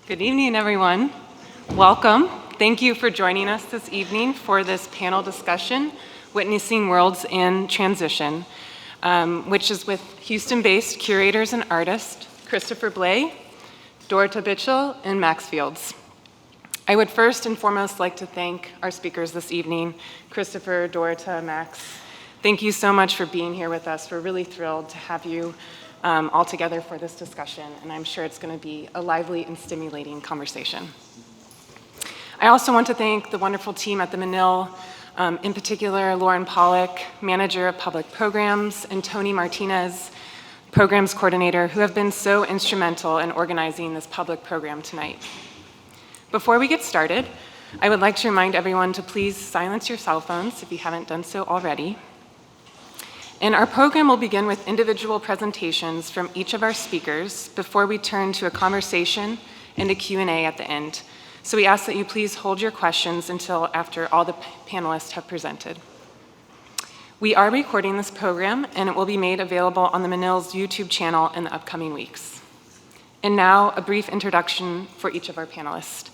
Good evening, everyone. Welcome. Thank you for joining us this evening for this panel discussion, Witnessing Worlds in Transition, which is with Houston-based curators and artists, Christopher Blay, Dorota Biczel, and Max Fields. I would first and foremost like to thank our speakers this evening, Christopher, Dorota, Max. Thank you so much for being here with us. We're really thrilled to have you all together for this discussion, and I'm sure it's going to be a lively and stimulating conversation. I also want to thank the wonderful team at the Menil, in particular Lauren Pollack, Manager of Public Programs, and Tony Martinez, Programs Coordinator, who have been so instrumental in organizing this public program tonight. Before we get started, I would like to remind everyone to please silence your cell phones if you haven't done so already. And our program will begin with individual presentations from each of our speakers before we turn to a conversation and a Q&A at the end. So we ask that you please hold your questions until after all the panelists have presented. We are recording this program, and it will be made available on the Menil's YouTube channel in the upcoming weeks. And now, a brief introduction for each of our panelists.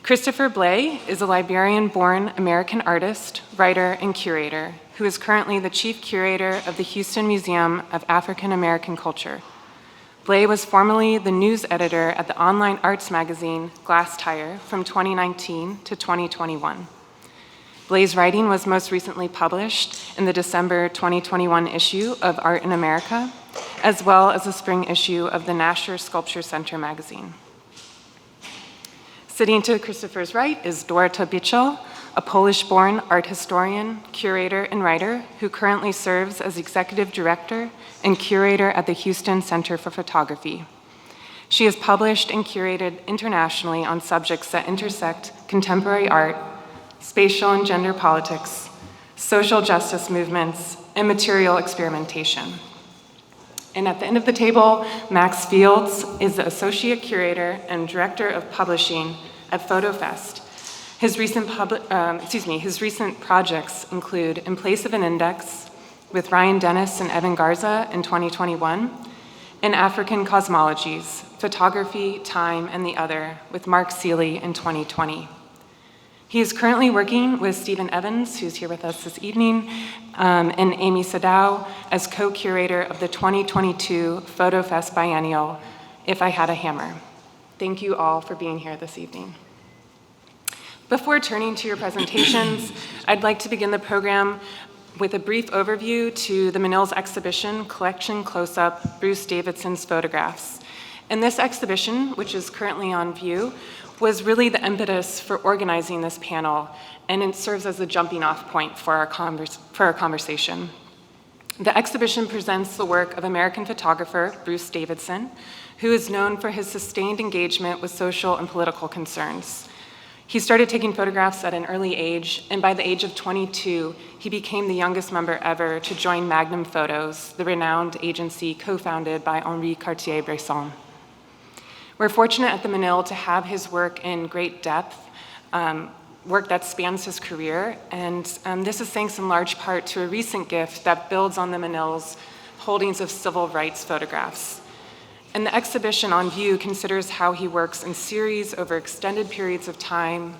Christopher Blay is a Liberian-born American artist, writer, and curator who is currently the chief curator of the Houston Museum of African American Culture. Blay was formerly the news editor at the online arts magazine Glass Tire from 2019 to 2021. Blay's writing was most recently published in the December 2021 issue of Art in America, as well as the spring issue of the Nasher Sculpture Center magazine. Sitting to Christopher's right is Dorota Biczel, a Polish-born art historian, curator, and writer who currently serves as Executive Director and Curator at the Houston Center for Photography. She has published and curated internationally on subjects that intersect contemporary art, spatial and gender politics, social justice movements, and material experimentation. And at the end of the table, Max Fields is the Associate Curator and Director of Publishing at PhotoFest. His recent projects include In Place of an Index with Ryan Dennis and Evan Garza in 2021, and African Cosmologies, Photography, Time, and the Other with Mark Seeley in 2020. He is currently working with Stephen Evans, who's here with us this evening, and Amy Sadao as co-curator of the 2022 PhotoFest Biennial, If I Had a Hammer. Thank you all for being here this evening. Before turning to your presentations, I'd like to begin the program with a brief overview to the Menil's exhibition, Collection Close-Up, Bruce Davidson's Photographs. And this exhibition, which is currently on view, was really the impetus for organizing this panel, and it serves as a jumping off point for our conversation. The exhibition presents the work of American photographer Bruce Davidson, who is known for his sustained engagement with social and political concerns. He started taking photographs at an early age, and by the age of 22, he became the youngest member ever to join Magnum Photos, the renowned agency co-founded by Henri Cartier-Bresson. We're fortunate at the Menil to have his work in great depth, work that spans his career, and this is thanks in large part to a recent gift that builds on the Menil's holdings of civil rights photographs. And the exhibition on view considers how he works in series over extended periods of time,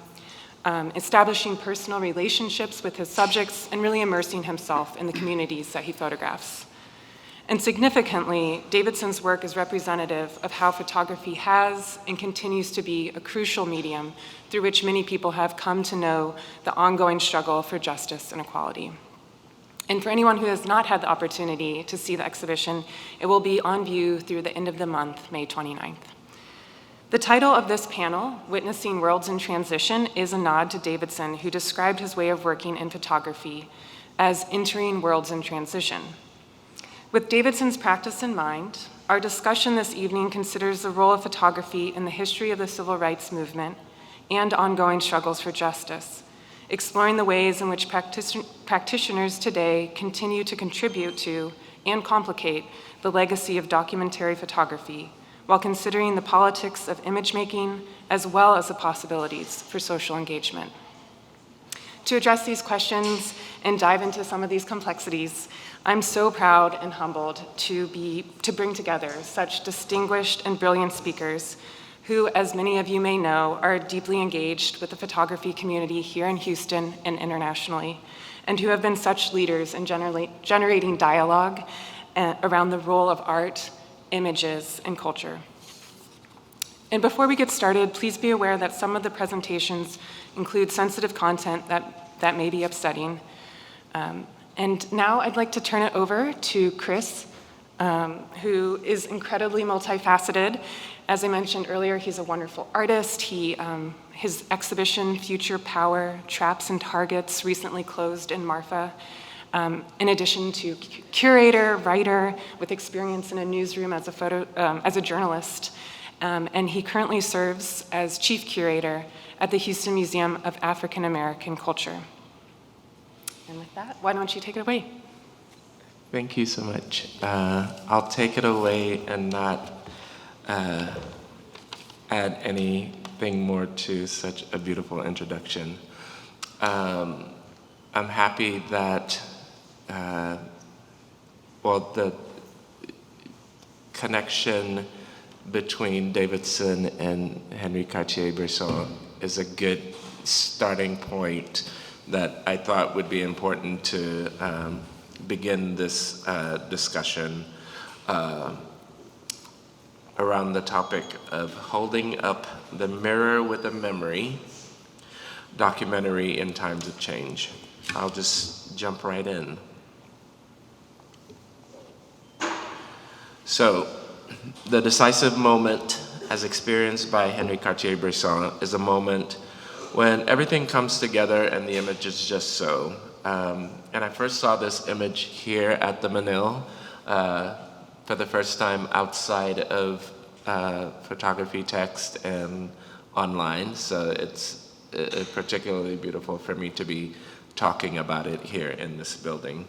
establishing personal relationships with his subjects and really immersing himself in the communities that he photographs. And significantly, Davidson's work is representative of how photography has and continues to be a crucial medium through which many people have come to know the ongoing struggle for justice and equality. And for anyone who has not had the opportunity to see the exhibition, it will be on view through the end of the month, May 29th. The title of this panel, Witnessing Worlds in Transition, is a nod to Davidson, who described his way of working in photography as entering worlds in transition. With Davidson's practice in mind, our discussion this evening considers the role of photography in the history of the civil rights movement and ongoing struggles for justice, exploring the ways in which practitioners today continue to contribute to and complicate the legacy of documentary photography, while considering the politics of image making as well as the possibilities for social engagement. To address these questions and dive into some of these complexities, I'm so proud and humbled to bring together such distinguished and brilliant speakers who, as many of you may know, are deeply engaged with the photography community here in Houston and internationally, and who have been such leaders in generating dialogue around the role of art, images, and culture. And before we get started, please be aware that some of the presentations include sensitive content that may be upsetting. And now I'd like to turn it over to Chris, who is incredibly multifaceted. As I mentioned earlier, he's a wonderful artist. His exhibition, Future Power, Traps and Targets, recently closed in Marfa. In addition to curator, writer, with experience in a newsroom as a journalist. And he currently serves as chief curator at the Houston Museum of African American Culture. And with that, why don't you take it away? Thank you so much. I'll take it away and not add anything more to such a beautiful introduction. I'm happy that, the connection between Davidson and Henri Cartier-Bresson is a good starting point that I thought would be important to begin this discussion around the topic of holding up the mirror with a memory, documentary in times of change. I'll just jump right in. So, the decisive moment, as experienced by Henri Cartier-Bresson, is a moment when everything comes together and the image is just so. And I first saw this image here at the Menil for the first time outside of photography, text, and online. So it's particularly beautiful for me to be talking about it here in this building.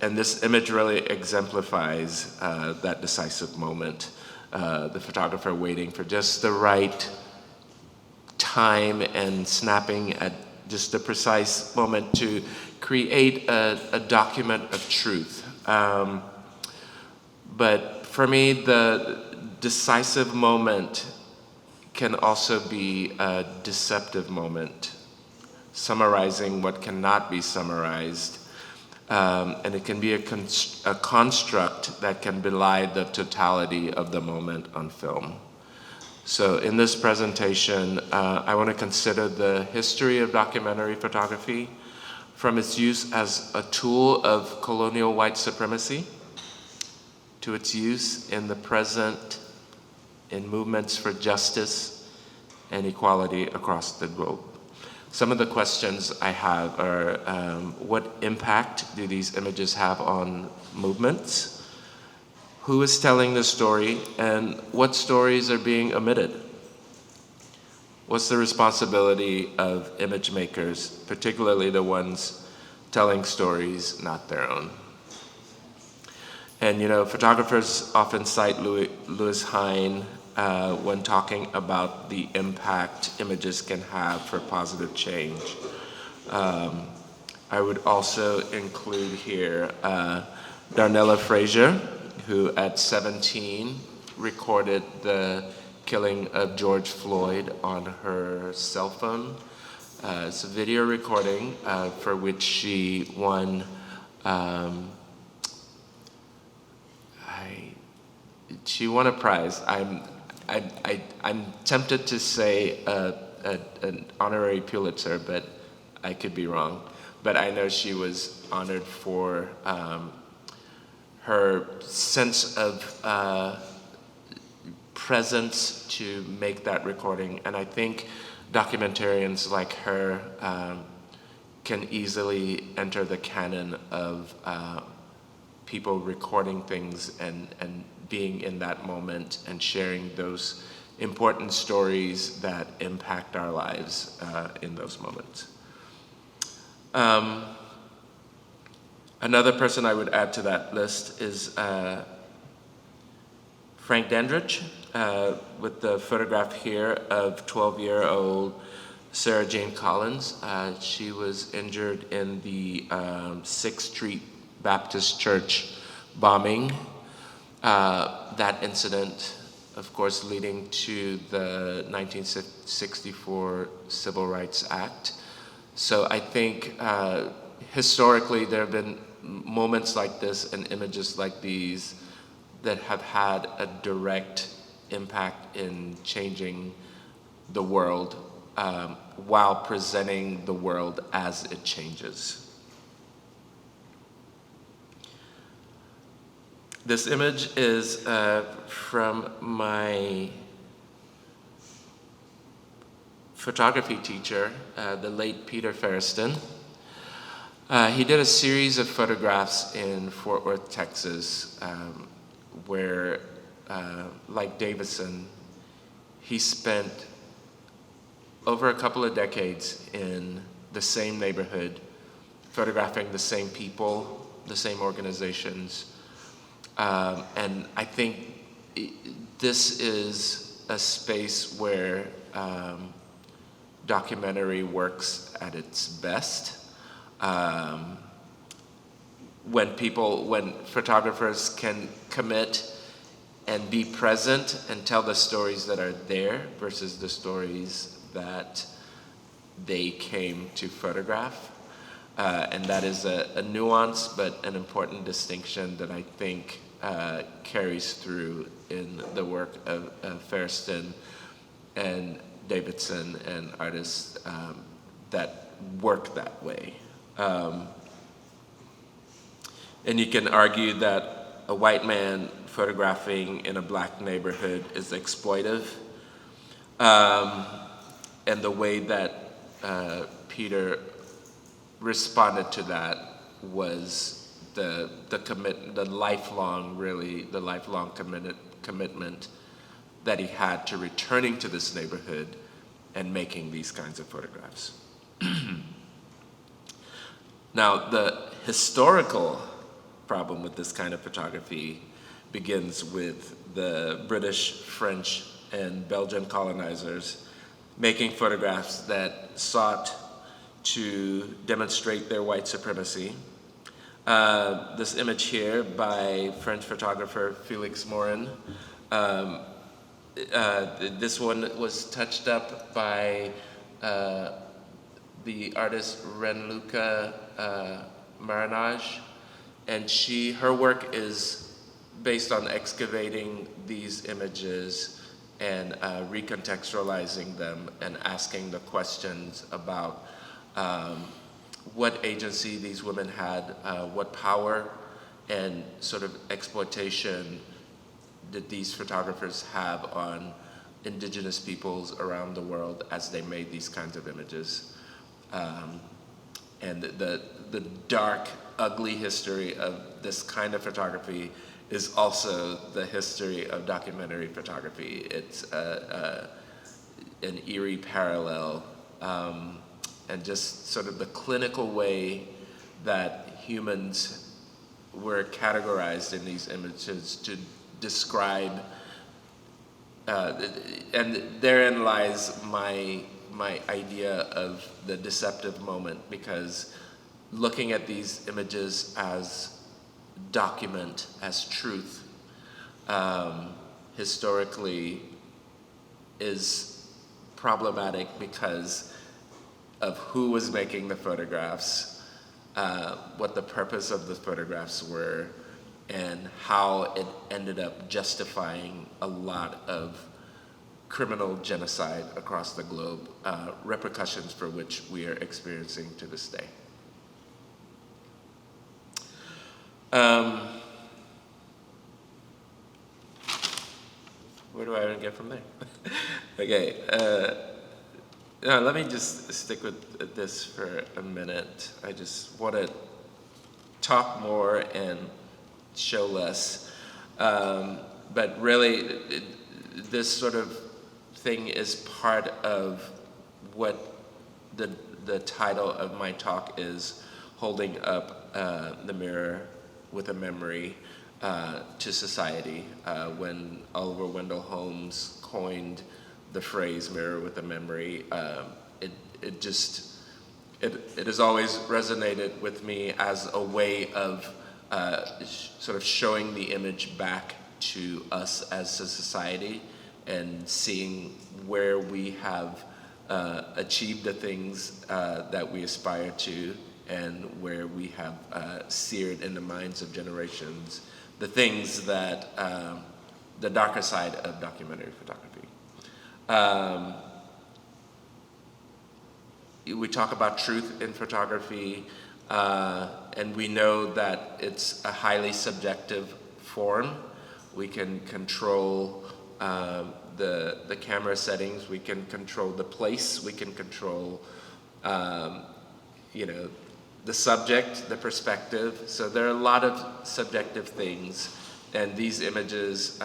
And this image really exemplifies that decisive moment. The photographer waiting for just the right time and snapping at just the precise moment to create a document of truth. But for me, the decisive moment can also be a deceptive moment, summarizing what cannot be summarized. And it can be a construct that can belie the totality of the moment on film. So in this presentation, I want to consider the history of documentary photography from its use as a tool of colonial white supremacy to its use in the present in movements for justice and equality across the globe. Some of the questions I have are, what impact do these images have on movements? Who is telling the story, and what stories are being omitted? What's the responsibility of image makers, particularly the ones telling stories not their own? And photographers often cite Louis Hine when talking about the impact images can have for positive change. I would also include here Darnella Frazier, who at 17 recorded the killing of George Floyd on her cell phone. It's a video recording for which she won, she won a prize. I'm tempted to say an honorary Pulitzer, but I could be wrong. But I know she was honored for her sense of presence to make that recording. And I think documentarians like her can easily enter the canon of people recording things and being in that moment and sharing those important stories that impact our lives in those moments. Another person I would add to that list is Frank Dandridge, with the photograph here of 12-year-old Sarah Jane Collins. She was injured in the 6th Street Baptist Church bombing. That incident of course, leading to the 1964 Civil Rights Act. So I think historically there have been moments like this and images like these that have had a direct impact in changing the world while presenting the world as it changes. This image is from my photography teacher, the late Peter Ferriston. He did a series of photographs in Fort Worth, Texas, where, like Davidson, he spent over a couple of decades in the same neighborhood, photographing the same people, the same organizations. And I think this is a space where documentary works at its best. When photographers can commit and be present and tell the stories that are there versus the stories that they came to photograph. And that is a nuance, but an important distinction that I think carries through in the work of Ferriston and Davidson and artists that work that way. And you can argue that a white man photographing in a black neighborhood is exploitive. And the way that Peter responded to that was the lifelong commitment that he had to returning to this neighborhood and making these kinds of photographs. Now, the historical problem with this kind of photography begins with the British, French, and Belgian colonizers making photographs that sought to demonstrate their white supremacy. This image here by French photographer Félix Morin. This one was touched up by the artist Renluca Marinage, and her work is based on excavating these images and recontextualizing them and asking the questions about what agency these women had, what power and sort of exploitation did these photographers have on indigenous peoples around the world as they made these kinds of images. And the dark, ugly history of this kind of photography is also the history of documentary photography. It's an eerie parallel, and just sort of the clinical way that humans were categorized in these images to describe, and therein lies my idea of the deceptive moment, because looking at these images as document, as truth, historically is problematic because of who was making the photographs, what the purpose of the photographs were, and how it ended up justifying a lot of criminal genocide across the globe, repercussions for which we are experiencing to this day. Where do I even get from there? Okay, let me just stick with this for a minute. I just want to talk more and show less. But really, this sort of thing is part of what the title of my talk is, holding up the mirror with a memory to society. When Oliver Wendell Holmes coined the phrase "mirror with a memory," it has always resonated with me as a way of sort of showing the image back to us as a society, and seeing where we have achieved the things that we aspire to, and where we have seared in the minds of generations the things that, the darker side of documentary photography. We talk about truth in photography, and we know that it's a highly subjective form. We can control the camera settings, we can control the place, we can control the subject, the perspective. So there are a lot of subjective things, and these images,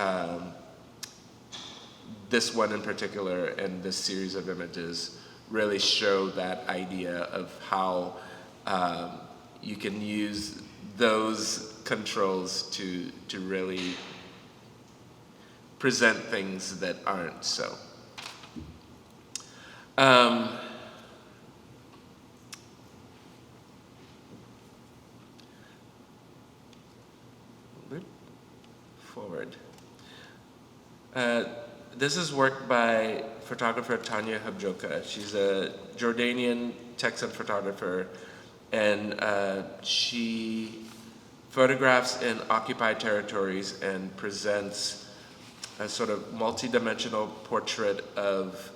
this one in particular and this series of images really show that idea of how you can use those controls to really present things that aren't so. Forward. This is work by photographer Tanya Habjoka. She's a Jordanian Texan photographer, and she photographs in occupied territories and presents a sort of multi-dimensional portrait of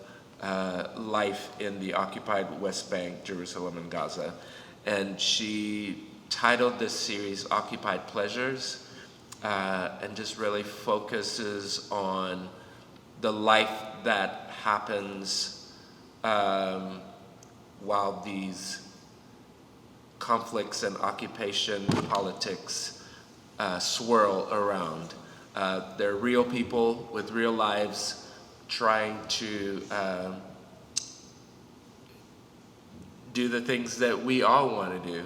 life in the occupied West Bank, Jerusalem, and Gaza. And she titled this series Occupied Pleasures, and just really focuses on the life that happens while these conflicts and occupation politics swirl around. They're real people with real lives trying to do the things that we all want to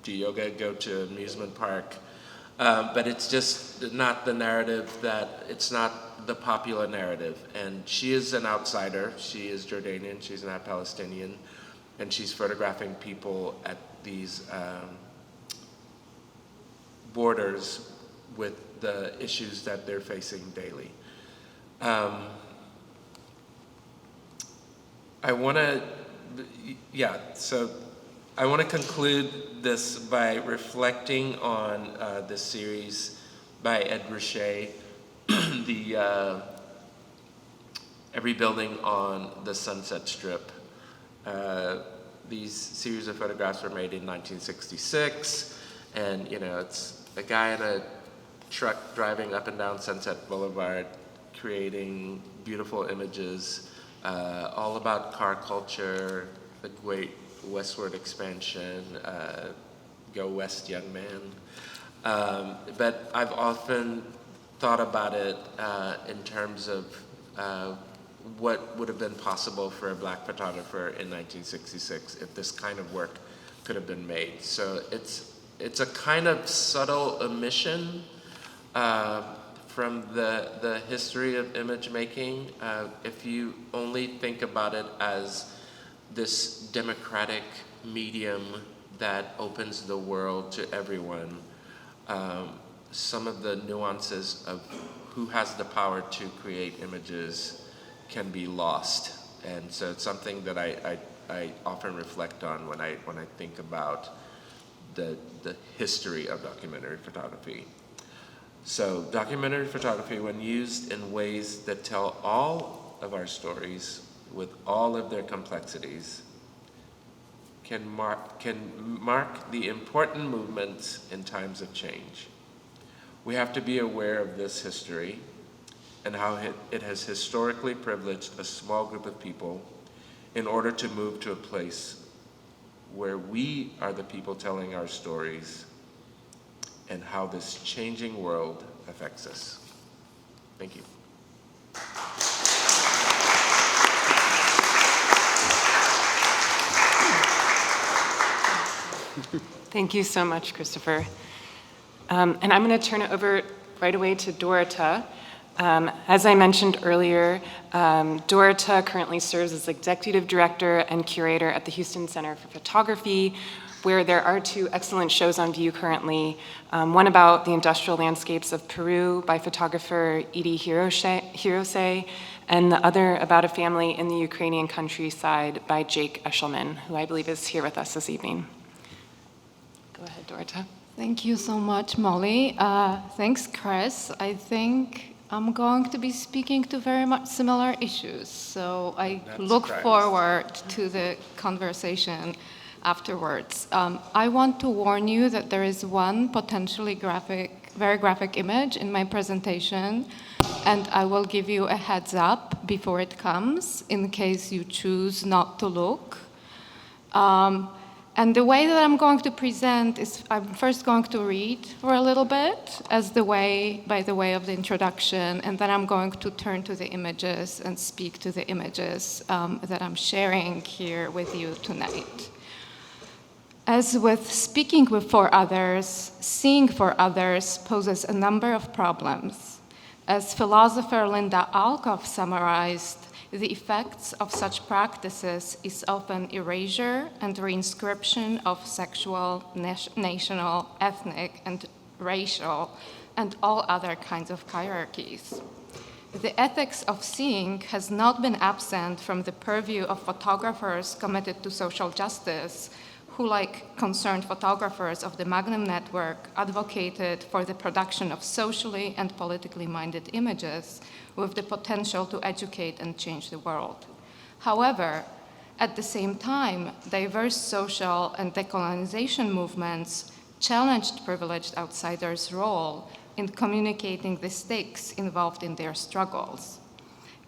do yoga, go to an amusement park, but it's just not the narrative it's not the popular narrative. And she is an outsider. She is Jordanian, she's not Palestinian, and she's photographing people at these borders with the issues that they're facing daily. I want to conclude this by reflecting on this series by Ed Ruscha, the Every Building on the Sunset Strip. These series of photographs were made in 1966, and it's a guy in a truck driving up and down Sunset Boulevard, creating beautiful images, all about car culture, the great westward expansion, go west, young man. But I've often thought about it in terms of what would have been possible for a black photographer in 1966 if this kind of work could have been made. So it's a kind of subtle omission from the history of image making. If you only think about it as this democratic medium that opens the world to everyone, some of the nuances of who has the power to create images can be lost. And so it's something that I often reflect on when I think about the history of documentary photography. So documentary photography, when used in ways that tell all of our stories with all of their complexities, can mark the important movements in times of change. We have to be aware of this history and how it has historically privileged a small group of people in order to move to a place where we are the people telling our stories, and how this changing world affects us. Thank you. Thank you so much, Christopher. And I'm going to turn it over right away to Dorota. As I mentioned earlier, Dorota currently serves as Executive Director and Curator at the Houston Center for Photography, where there are two excellent shows on view currently, one about the industrial landscapes of Peru by photographer Edie Hirose, and the other about a family in the Ukrainian countryside by Jake Eshelman, who I believe is here with us this evening. Go ahead, Dorota. Thank you so much, Molly. Thanks, Chris. I think I'm going to be speaking to very much similar issues, so I look forward to the conversation afterwards. I want to warn you that there is one potentially very graphic image in my presentation, and I will give you a heads up before it comes in case you choose not to look. And the way that I'm going to present is I'm first going to read for a little bit by the way of the introduction, and then I'm going to turn to the images and speak to the images that I'm sharing here with you tonight. As with speaking for others, seeing for others poses a number of problems. As philosopher Linda Alcoff summarized, the effects of such practices is often erasure and reinscription of sexual, national, ethnic, and racial, and all other kinds of hierarchies. The ethics of seeing has not been absent from the purview of photographers committed to social justice, who, like concerned photographers of the Magnum Network, advocated for the production of socially and politically minded images with the potential to educate and change the world. However, at the same time, diverse social and decolonization movements challenged privileged outsiders' role in communicating the stakes involved in their struggles.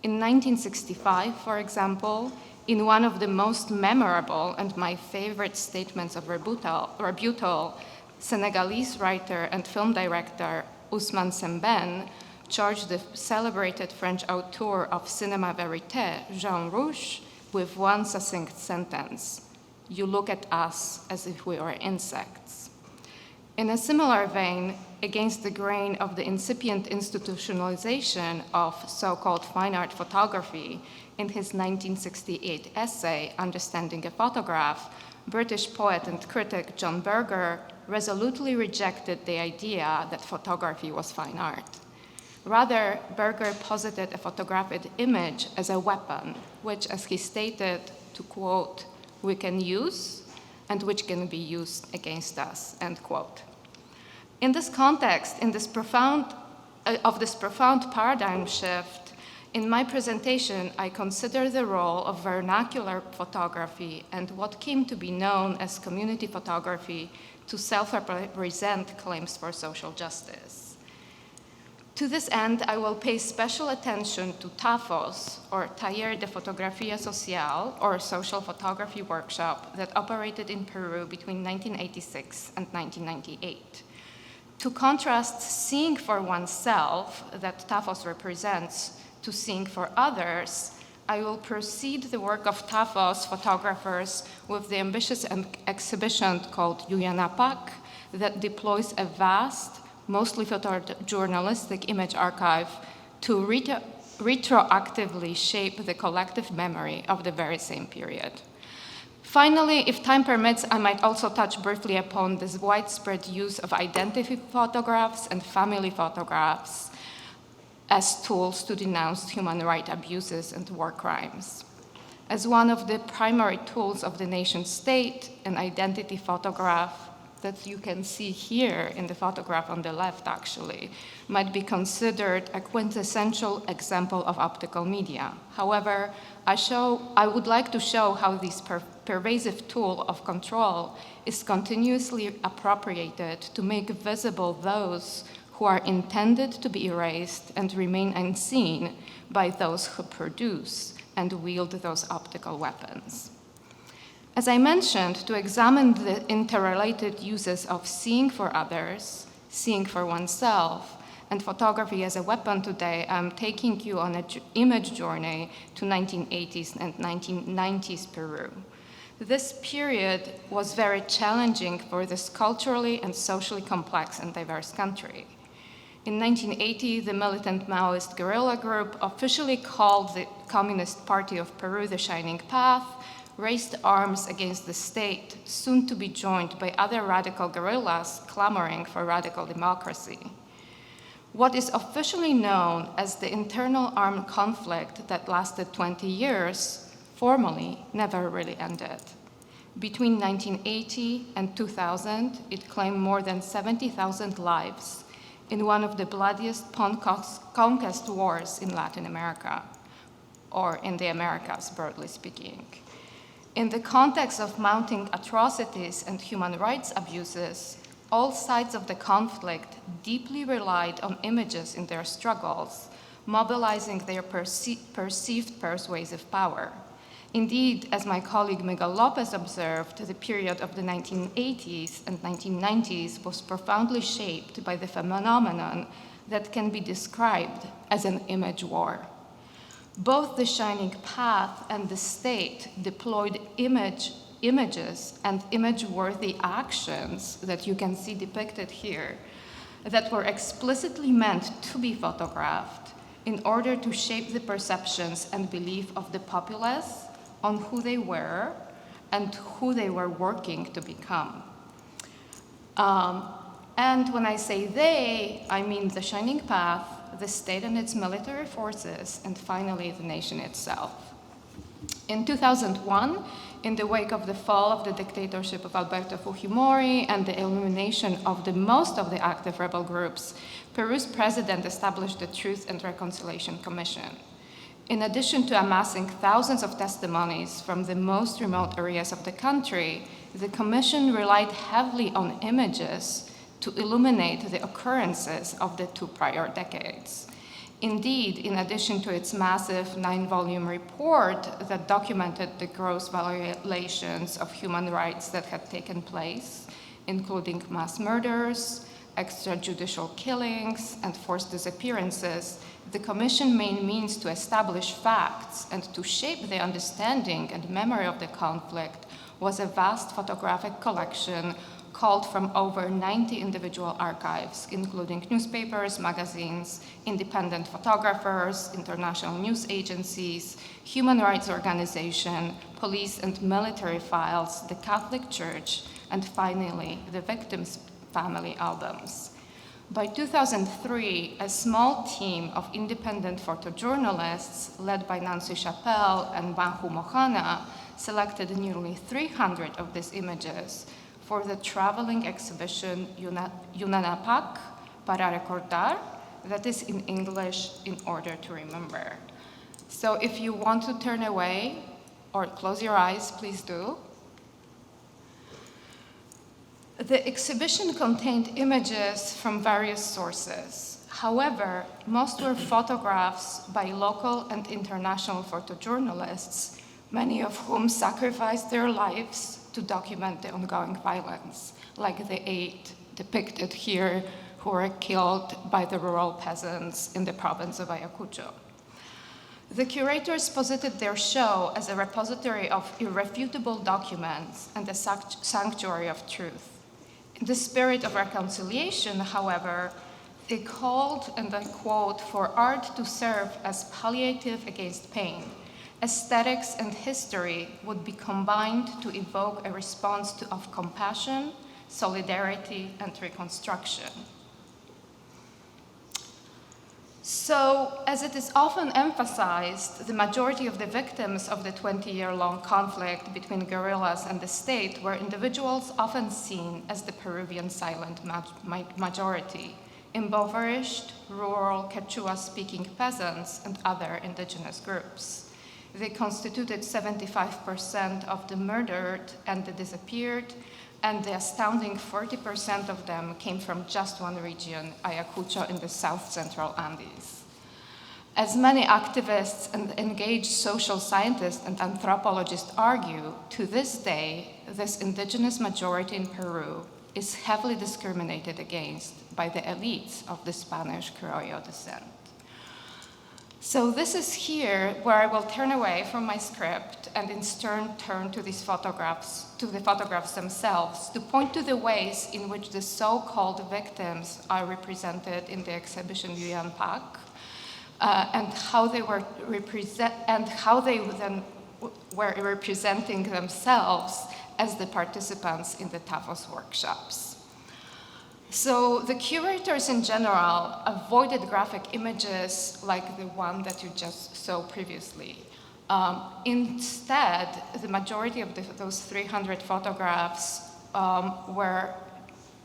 In 1965, for example, in one of the most memorable and my favorite statements of rebuttal, Senegalese writer and film director Ousmane Sembène charged the celebrated French auteur of cinéma vérité, Jean Rouch, with one succinct sentence: "You look at us as if we were insects." In a similar vein, against the grain of the incipient institutionalization of so-called fine art photography, in his 1968 essay, Understanding a Photograph, British poet and critic John Berger resolutely rejected the idea that photography was fine art. Rather, Berger posited a photographed image as a weapon, which, as he stated, to quote, "we can use and which can be used against us," end quote. In this context, this profound paradigm shift, in my presentation, I consider the role of vernacular photography and what came to be known as community photography to self-represent claims for social justice. To this end, I will pay special attention to TAFOS, or Taller de Fotografía Social, or Social Photography Workshop, that operated in Peru between 1986 and 1998. To contrast seeing for oneself, that TAFOS represents, to seeing for others, I will proceed the work of TAFOS photographers with the ambitious exhibition called Yuyanapak that deploys a vast, mostly photojournalistic image archive to retroactively shape the collective memory of the very same period. Finally, if time permits, I might also touch briefly upon this widespread use of identity photographs and family photographs as tools to denounce human rights abuses and war crimes. As one of the primary tools of the nation state, an identity photograph that you can see here in the photograph on the left actually, might be considered a quintessential example of optical media. However, I would like to show how this pervasive tool of control is continuously appropriated to make visible those who are intended to be erased and remain unseen by those who produce and wield those optical weapons. As I mentioned, to examine the interrelated uses of seeing for others, seeing for oneself, and photography as a weapon today, I'm taking you on an image journey to 1980s and 1990s Peru. This period was very challenging for this culturally and socially complex and diverse country. In 1980, the militant Maoist guerrilla group officially called the Communist Party of Peru the Shining Path, raised arms against the state, soon to be joined by other radical guerrillas clamoring for radical democracy. What is officially known as the internal armed conflict that lasted 20 years, formally never really ended. Between 1980 and 2000, it claimed more than 70,000 lives in one of the bloodiest conquest wars in Latin America, or in the Americas, broadly speaking. In the context of mounting atrocities and human rights abuses, all sides of the conflict deeply relied on images in their struggles, mobilizing their perceived persuasive power. Indeed, as my colleague Miguel Lopez observed, the period of the 1980s and 1990s was profoundly shaped by the phenomenon that can be described as an image war. Both the Shining Path and the state deployed images and image-worthy actions that you can see depicted here that were explicitly meant to be photographed in order to shape the perceptions and belief of the populace on who they were and who they were working to become. And when I say they, I mean the Shining Path, the state and its military forces, and finally the nation itself. In 2001, in the wake of the fall of the dictatorship of Alberto Fujimori and the elimination of most of the active rebel groups, Peru's president established the Truth and Reconciliation Commission. In addition to amassing thousands of testimonies from the most remote areas of the country, the commission relied heavily on images to illuminate the occurrences of the 2 prior decades. Indeed, in addition to its massive 9-volume report that documented the gross violations of human rights that had taken place, including mass murders, extrajudicial killings, and forced disappearances, the Commission's main means to establish facts and to shape the understanding and memory of the conflict was a vast photographic collection culled from over 90 individual archives, including newspapers, magazines, independent photographers, international news agencies, human rights organizations, police and military files, the Catholic Church, and finally, the victims' family albums. By 2003, a small team of independent photojournalists led by Nancy Chappelle and Banju Mohana selected nearly 300 of these images for the traveling exhibition Yunanapak para Recordar, that is in English, In Order to Remember. So if you want to turn away or close your eyes, please do. The exhibition contained images from various sources. However, most were photographs by local and international photojournalists, many of whom sacrificed their lives to document the ongoing violence, like the 8 depicted here who were killed by the rural peasants in the province of Ayacucho. The curators posited their show as a repository of irrefutable documents and a sanctuary of truth. In the spirit of reconciliation, however, they called, and I quote, for art to serve as palliative against pain. Aesthetics and history would be combined to evoke a response of compassion, solidarity, and reconstruction. So, as it is often emphasized, the majority of the victims of the 20-year-long conflict between guerrillas and the state were individuals often seen as the Peruvian silent majority, impoverished, rural, Quechua-speaking peasants, and other indigenous groups. They constituted 75% of the murdered and the disappeared, and the astounding 40% of them came from just one region, Ayacucho in the south-central Andes. As many activists and engaged social scientists and anthropologists argue, to this day, this indigenous majority in Peru is heavily discriminated against by the elites of the Spanish Criollo descent. So this is here where I will turn away from my script and in turn to these photographs, to the photographs themselves, to point to the ways in which the so-called victims are represented in the exhibition Yunanapak, and how they were then were representing themselves as the participants in the TAFOS workshops. So the curators in general avoided graphic images like the one that you just saw previously. Instead, the majority of those 300 photographs were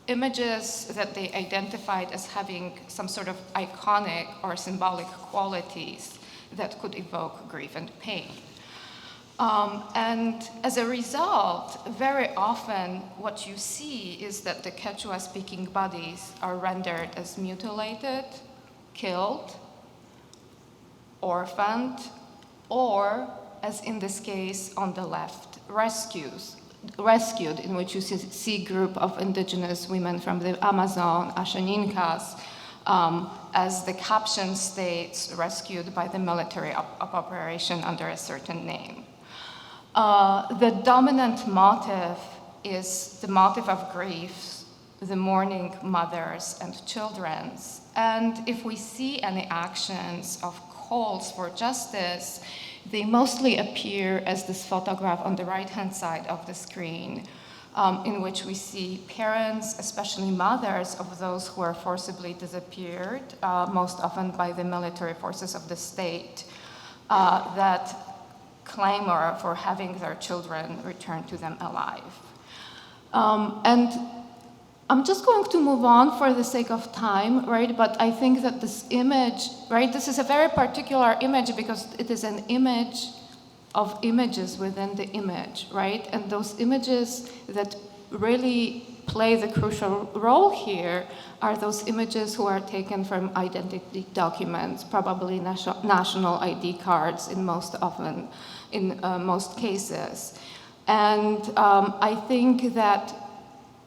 images that they identified as having some sort of iconic or symbolic qualities that could evoke grief and pain. And as a result, very often what you see is that the Quechua-speaking bodies are rendered as mutilated, killed, orphaned, or, as in this case on the left, rescued, in which you see a group of indigenous women from the Amazon, Ashaninkas, as the caption states, rescued by the military operation under a certain name. The dominant motive is the motive of grief, the mourning mothers and children's. And if we see any actions of calls for justice, they mostly appear as this photograph on the right-hand side of the screen, in which we see parents, especially mothers of those who are forcibly disappeared, most often by the military forces of the state, that clamor for having their children returned to them alive. And I'm just going to move on for the sake of time, right? But I think that this image, right, this is a very particular image because it is an image of images within the image, right? And those images that really play the crucial role here are those images who are taken from identity documents, probably national ID cards in most cases. And I think that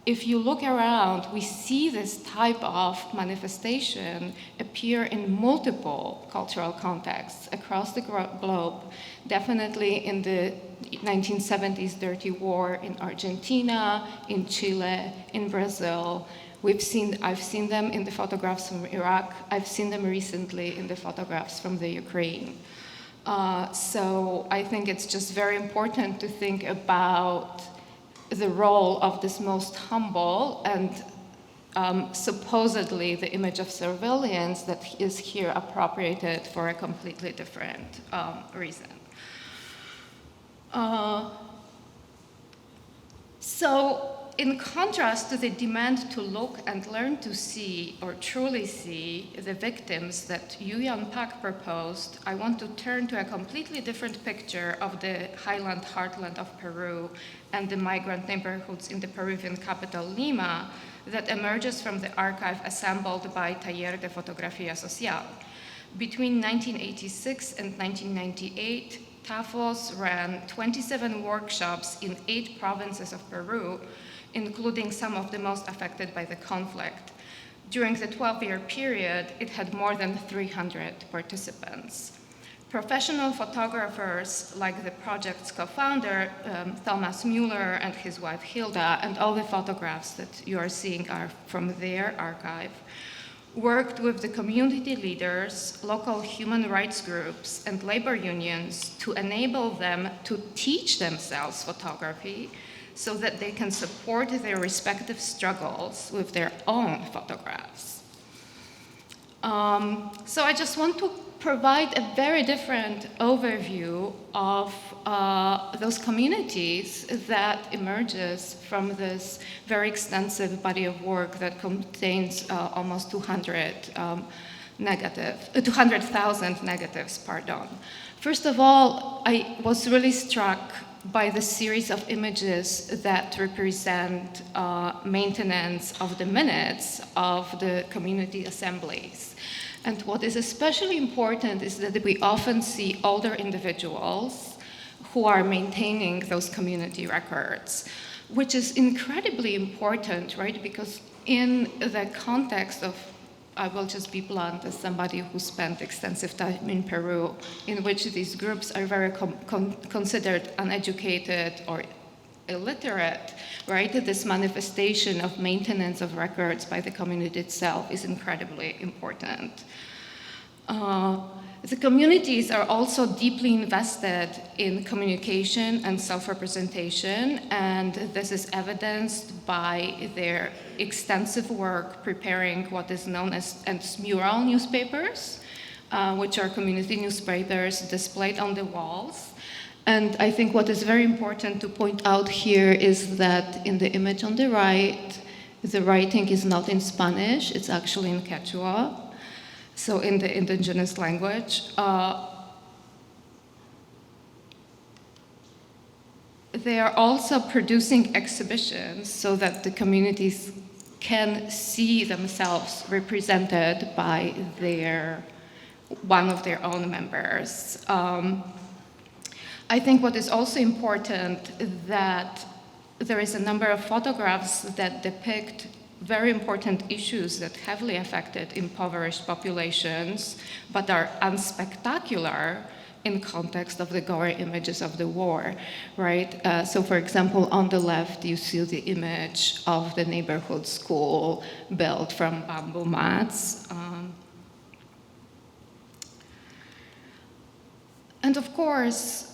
if you look around, we see this type of manifestation appear in multiple cultural contexts across the globe, definitely in the 1970s dirty war in Argentina, in Chile, in Brazil. I've seen them in the photographs from Iraq. I've seen them recently in the photographs from the Ukraine. So I think it's just very important to think about the role of this most humble and supposedly the image of surveillance that is here appropriated for a completely different reason. So in contrast to the demand to look and learn to see or truly see the victims that Yuyan Pak proposed, I want to turn to a completely different picture of the highland heartland of Peru and the migrant neighborhoods in the Peruvian capital, Lima, that emerges from the archive assembled by Taller de Fotografía Social. Between 1986 and 1998, TAFOS ran 27 workshops in 8 provinces of Peru, including some of the most affected by the conflict. During the 12-year period, it had more than 300 participants. Professional photographers, like the project's co-founder, Thomas Mueller, and his wife Hilda, and all the photographs that you are seeing are from their archive, worked with the community leaders, local human rights groups, and labor unions to enable them to teach themselves photography so that they can support their respective struggles with their own photographs. So I just want to provide a very different overview of those communities that emerges from this very extensive body of work that contains almost 200,000 negatives, pardon. First of all, I was really struck by the series of images that represent maintenance of the minutes of the community assemblies. And what is especially important is that we often see older individuals who are maintaining those community records, which is incredibly important, right? Because in the context of, I will just be blunt, as somebody who spent extensive time in Peru, in which these groups are very considered uneducated or illiterate, right? This manifestation of maintenance of records by the community itself is incredibly important. The communities are also deeply invested in communication and self-representation, and this is evidenced by their extensive work preparing what is known as mural newspapers, which are community newspapers displayed on the walls. And I think what is very important to point out here is that in the image on the right, the writing is not in Spanish, it's actually in Quechua, so in the indigenous language. They are also producing exhibitions so that the communities can see themselves represented by one of their own members. I think what is also important is that there is a number of photographs that depict very important issues that heavily affected impoverished populations, but are unspectacular in context of the gory images of the war, right? So for example, on the left, you see the image of the neighborhood school built from bamboo mats. And of course,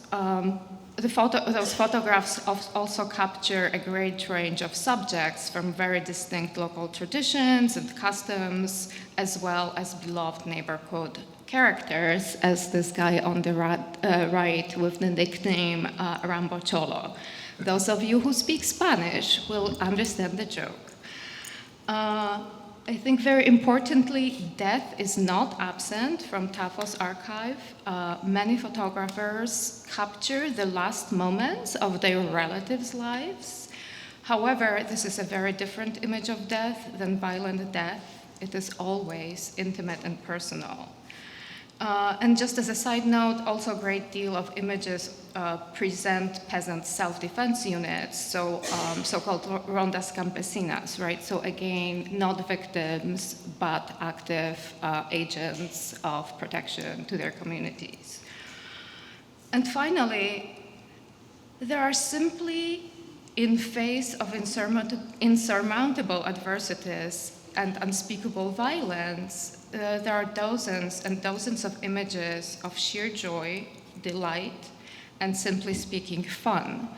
those photographs also capture a great range of subjects from very distinct local traditions and customs, as well as beloved neighborhood characters, as this guy on the right with the nickname Rambo Cholo. Those of you who speak Spanish will understand the joke. I think very importantly, death is not absent from TAFO's archive. Many photographers capture the last moments of their relatives' lives. However, this is a very different image of death than violent death. It is always intimate and personal. And just as a side note, also a great deal of images present peasant self-defense units, so so-called rondas campesinas, right? So again, not victims, but active agents of protection to their communities. And finally, there are simply, in face of insurmountable adversities and unspeakable violence, there are dozens and dozens of images of sheer joy, delight, and simply speaking, fun,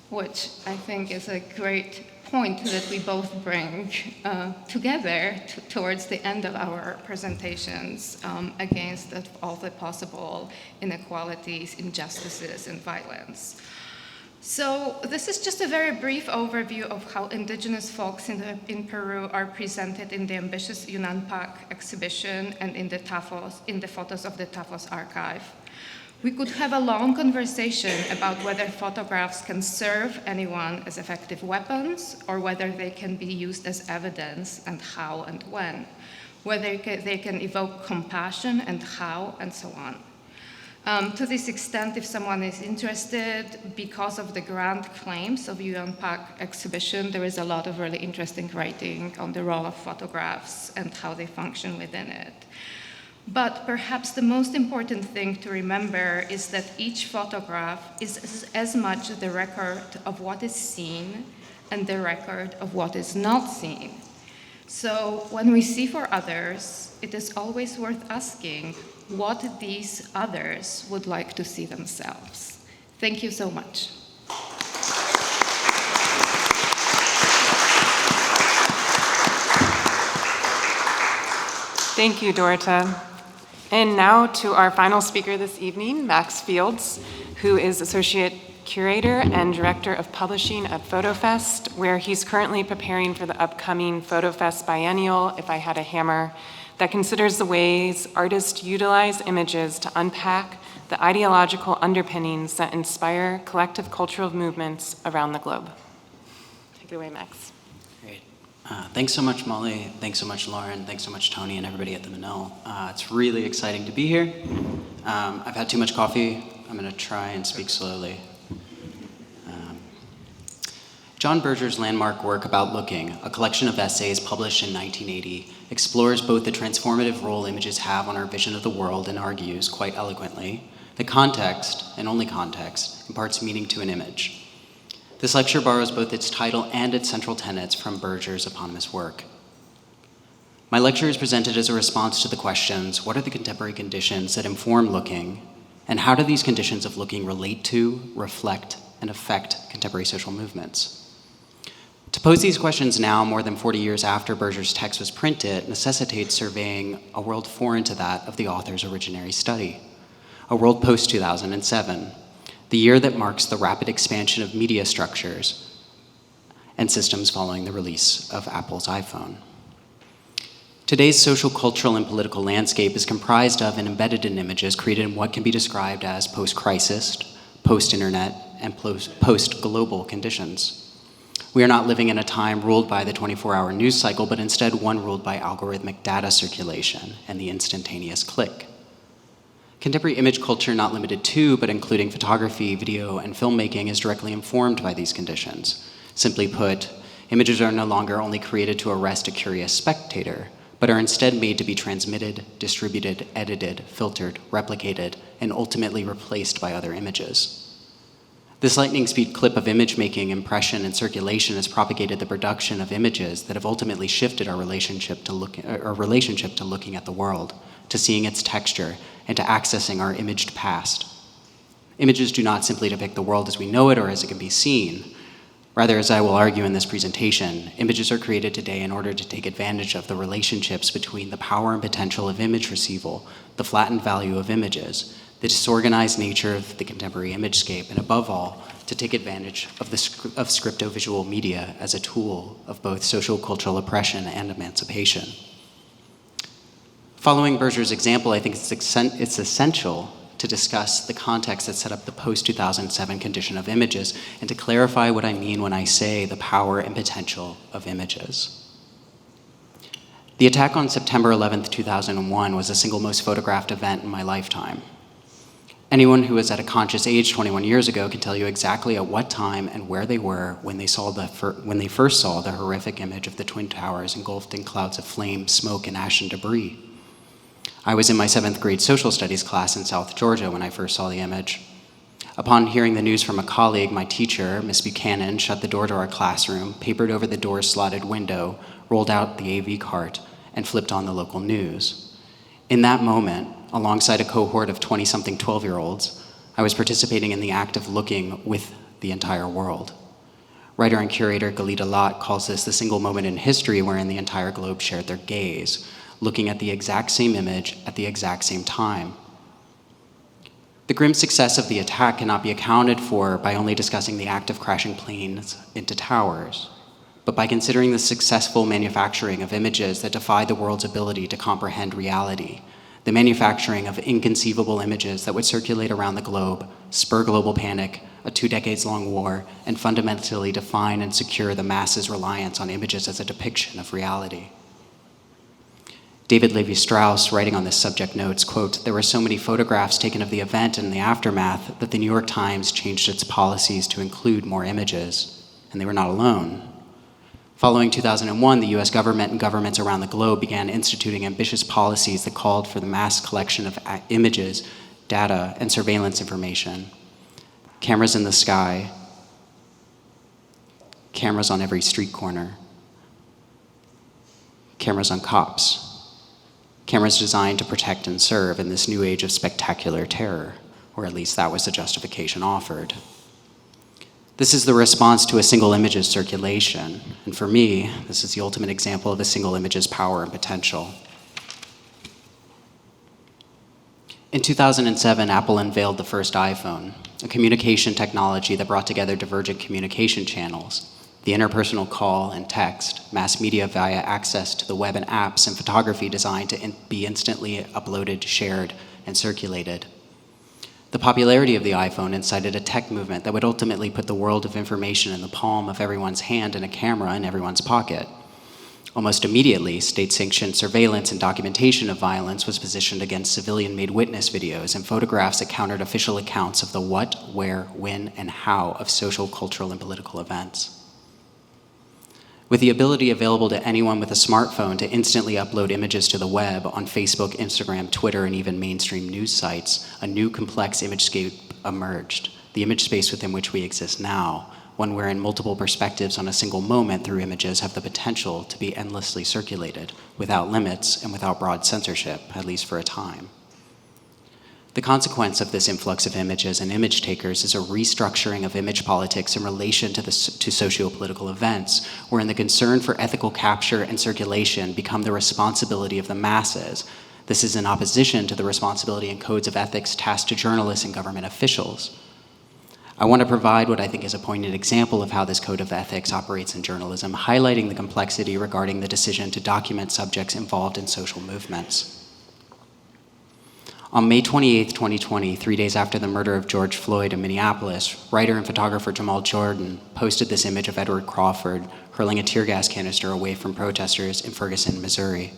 which I think is a great point that we both bring together towards the end of our presentations against all the possible inequalities, injustices, and violence. So this is just a very brief overview of how indigenous folks in Peru are presented in the ambitious UNANPAC exhibition and in the photos of the TAFO's archive. We could have a long conversation about whether photographs can serve anyone as effective weapons or whether they can be used as evidence and how and when, whether they can evoke compassion and how and so on. To this extent, if someone is interested, because of the grand claims of UNPAC exhibition, there is a lot of really interesting writing on the role of photographs and how they function within it. But perhaps the most important thing to remember is that each photograph is as much the record of what is seen and the record of what is not seen. So when we see for others, it is always worth asking what these others would like to see themselves. Thank you so much. Thank you, Dorota. And now to our final speaker this evening, Max Fields, who is Associate Curator and Director of Publishing at PhotoFest, where he's currently preparing for the upcoming PhotoFest Biennial, If I Had a Hammer, that considers the ways artists utilize images to unpack the ideological underpinnings that inspire collective cultural movements around the globe. Take it away, Max. Great. Thanks so much, Molly. Thanks so much, Lauren. Thanks so much, Tony, and everybody at the Menil. It's really exciting to be here. I've had too much coffee. I'm going to try and speak slowly. John Berger's landmark work About Looking, a collection of essays published in 1980, explores both the transformative role images have on our vision of the world and argues, quite eloquently, that context, and only context, imparts meaning to an image. This lecture borrows both its title and its central tenets from Berger's eponymous work. My lecture is presented as a response to the questions, what are the contemporary conditions that inform looking, and how do these conditions of looking relate to, reflect, and affect contemporary social movements? To pose these questions now, more than 40 years after Berger's text was printed, necessitates surveying a world foreign to that of the author's originary study, a world post-2007, the year that marks the rapid expansion of media structures and systems following the release of Apple's iPhone. Today's social, cultural, and political landscape is comprised of and embedded in images created in what can be described as post-crisis, post-internet, and post-global conditions. We are not living in a time ruled by the 24-hour news cycle, but instead one ruled by algorithmic data circulation and the instantaneous click. Contemporary image culture, not limited to, but including photography, video, and filmmaking, is directly informed by these conditions. Simply put, images are no longer only created to arrest a curious spectator, but are instead made to be transmitted, distributed, edited, filtered, replicated, and ultimately replaced by other images. This lightning speed clip of image making, impression, and circulation has propagated the production of images that have ultimately shifted our relationship to looking at the world, to seeing its texture, and to accessing our imaged past. Images do not simply depict the world as we know it or as it can be seen. Rather, as I will argue in this presentation, images are created today in order to take advantage of the relationships between the power and potential of image retrieval, the flattened value of images, the disorganized nature of the contemporary imagescape, and above all, to take advantage of scripto-visual media as a tool of both social cultural oppression and emancipation. Following Berger's example, I think it's essential to discuss the context that set up the post-2007 condition of images and to clarify what I mean when I say the power and potential of images. The attack on September 11th, 2001 was the single most photographed event in my lifetime. Anyone who was at a conscious age 21 years ago can tell you exactly at what time and where they were when they first saw the horrific image of the Twin Towers engulfed in clouds of flame, smoke, and ash and debris. I was in my 7th grade social studies class in South Georgia when I first saw the image. Upon hearing the news from a colleague, my teacher, Miss Buchanan, shut the door to our classroom, papered over the door's slotted window, rolled out the AV cart, and flipped on the local news. In that moment, alongside a cohort of 20-something 12-year-olds, I was participating in the act of looking with the entire world. Writer and curator Galita Lott calls this the single moment in history wherein the entire globe shared their gaze, looking at the exact same image at the exact same time. The grim success of the attack cannot be accounted for by only discussing the act of crashing planes into towers, but by considering the successful manufacturing of images that defy the world's ability to comprehend reality, the manufacturing of inconceivable images that would circulate around the globe, spur global panic, a 2 decades-long war, and fundamentally define and secure the masses' reliance on images as a depiction of reality. David Levi-Strauss, writing on this subject, notes, quote, "There were so many photographs taken of the event and the aftermath that the New York Times changed its policies to include more images, and they were not alone. Following 2001, the US government and governments around the globe began instituting ambitious policies that called for the mass collection of images, data, and surveillance information. Cameras in the sky, cameras on every street corner, cameras on cops, cameras designed to protect and serve in this new age of spectacular terror, or at least that was the justification offered. This is the response to a single image's circulation, and for me, this is the ultimate example of a single image's power and potential. In 2007, Apple unveiled the first iPhone, a communication technology that brought together divergent communication channels, the interpersonal call and text, mass media via access to the web and apps, and photography designed to be instantly uploaded, shared, and circulated. The popularity of the iPhone incited a tech movement that would ultimately put the world of information in the palm of everyone's hand and a camera in everyone's pocket. Almost immediately, state-sanctioned surveillance and documentation of violence was positioned against civilian-made witness videos and photographs that countered official accounts of the what, where, when, and how of social, cultural, and political events. With the ability available to anyone with a smartphone to instantly upload images to the web on Facebook, Instagram, Twitter, and even mainstream news sites, a new complex imagescape emerged, the image space within which we exist now, one wherein multiple perspectives on a single moment through images have the potential to be endlessly circulated, without limits and without broad censorship, at least for a time. The consequence of this influx of images and image takers is a restructuring of image politics in relation to socio-political events, wherein the concern for ethical capture and circulation become the responsibility of the masses. This is in opposition to the responsibility and codes of ethics tasked to journalists and government officials. I want to provide what I think is a poignant example of how this code of ethics operates in journalism, highlighting the complexity regarding the decision to document subjects involved in social movements. On May 28, 2020, 3 days after the murder of George Floyd in Minneapolis, writer and photographer Jamal Jordan posted this image of Edward Crawford hurling a tear gas canister away from protesters in Ferguson, Missouri.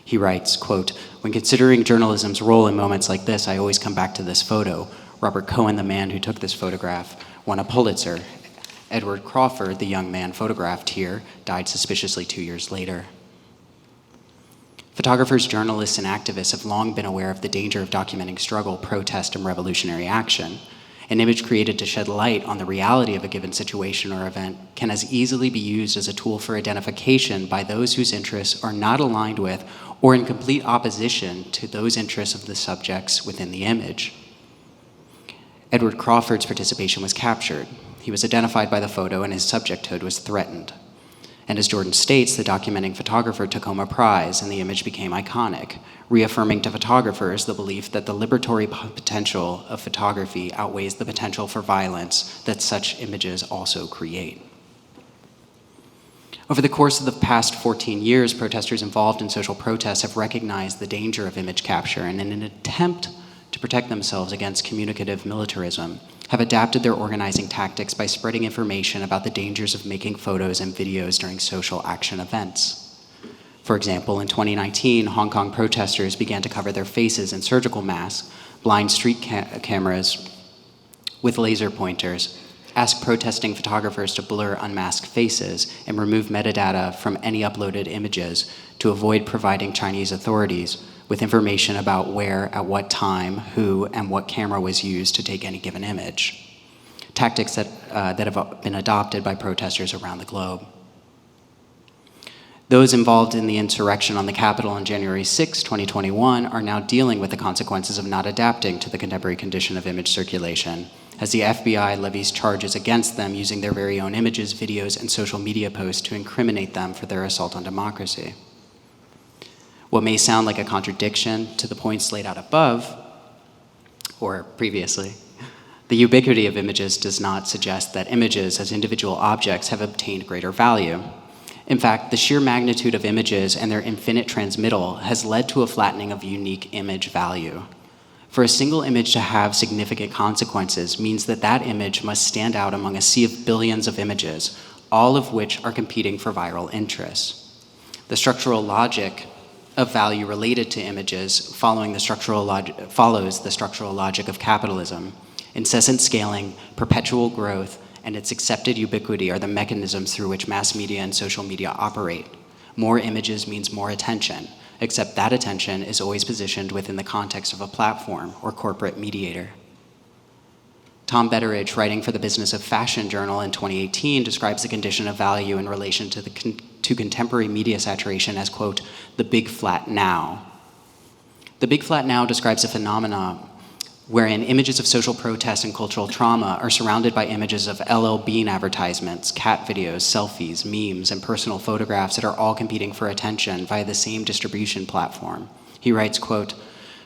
He writes, quote, "When considering journalism's role in moments like this, I always come back to this photo. Robert Cohen, the man who took this photograph, won a Pulitzer. Edward Crawford, the young man photographed here, died suspiciously 2 years later." Photographers, journalists, and activists have long been aware of the danger of documenting struggle, protest, and revolutionary action. An image created to shed light on the reality of a given situation or event can as easily be used as a tool for identification by those whose interests are not aligned with or in complete opposition to those interests of the subjects within the image. Edward Crawford's participation was captured. He was identified by the photo and his subjecthood was threatened. And as Jordan states, the documenting photographer took home a prize and the image became iconic, reaffirming to photographers the belief that the liberatory potential of photography outweighs the potential for violence that such images also create. Over the course of the past 14 years, protesters involved in social protests have recognized the danger of image capture and in an attempt to protect themselves against communicative militarism, have adapted their organizing tactics by spreading information about the dangers of making photos and videos during social action events. For example, in 2019, Hong Kong protesters began to cover their faces in surgical masks, blind street cameras with laser pointers, asked protesting photographers to blur unmasked faces, and remove metadata from any uploaded images to avoid providing Chinese authorities with information about where, at what time, who, and what camera was used to take any given image. Tactics that have been adopted by protesters around the globe. Those involved in the insurrection on the Capitol on January 6, 2021, are now dealing with the consequences of not adapting to the contemporary condition of image circulation, as the FBI levies charges against them using their very own images, videos, and social media posts to incriminate them for their assault on democracy. What may sound like a contradiction to the points laid out above, or previously, the ubiquity of images does not suggest that images as individual objects have obtained greater value. In fact, the sheer magnitude of images and their infinite transmittal has led to a flattening of unique image value. For a single image to have significant consequences means that that image must stand out among a sea of billions of images, all of which are competing for viral interest. The structural logic of value related to images follows the structural logic of capitalism. Incessant scaling, perpetual growth, and its accepted ubiquity are the mechanisms through which mass media and social media operate. More images means more attention, except that attention is always positioned within the context of a platform or corporate mediator. Tom Betteridge, writing for the Business of Fashion journal in 2018, describes the condition of value in relation to contemporary media saturation as, quote, the big flat now. The big flat now describes a phenomenon wherein images of social protest and cultural trauma are surrounded by images of LL Bean advertisements, cat videos, selfies, memes, and personal photographs that are all competing for attention via the same distribution platform. He writes, quote,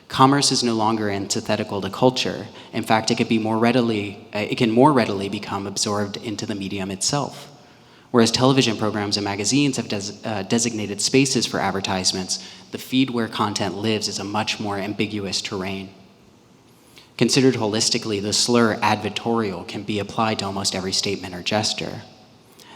commerce is no longer antithetical to culture. In fact, it can more readily become absorbed into the medium itself. Whereas television programs and magazines have designated spaces for advertisements, the feed where content lives is a much more ambiguous terrain. Considered holistically, the slur advertorial can be applied to almost every statement or gesture.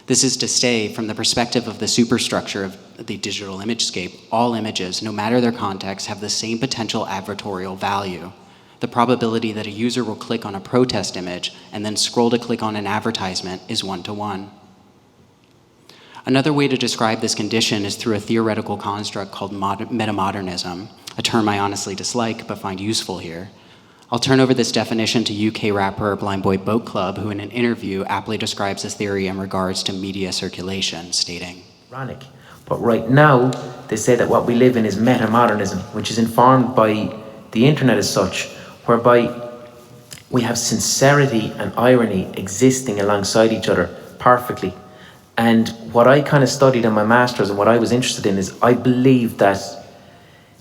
This is to say, from the perspective of the superstructure of the digital imagescape, all images, no matter their context, have the same potential advertorial value. The probability that a user will click on a protest image and then scroll to click on an advertisement is 1-to-1. Another way to describe this condition is through a theoretical construct called metamodernism, a term I honestly dislike but find useful here. I'll turn over this definition to UK rapper Blind Boy Boat Club, who in an interview aptly describes this theory in regards to media circulation, stating, ironic. But right now, they say that what we live in is metamodernism, which is informed by the internet as such, whereby we have sincerity and irony existing alongside each other perfectly. And what I kind of studied in my master's and what I was interested in is I believe that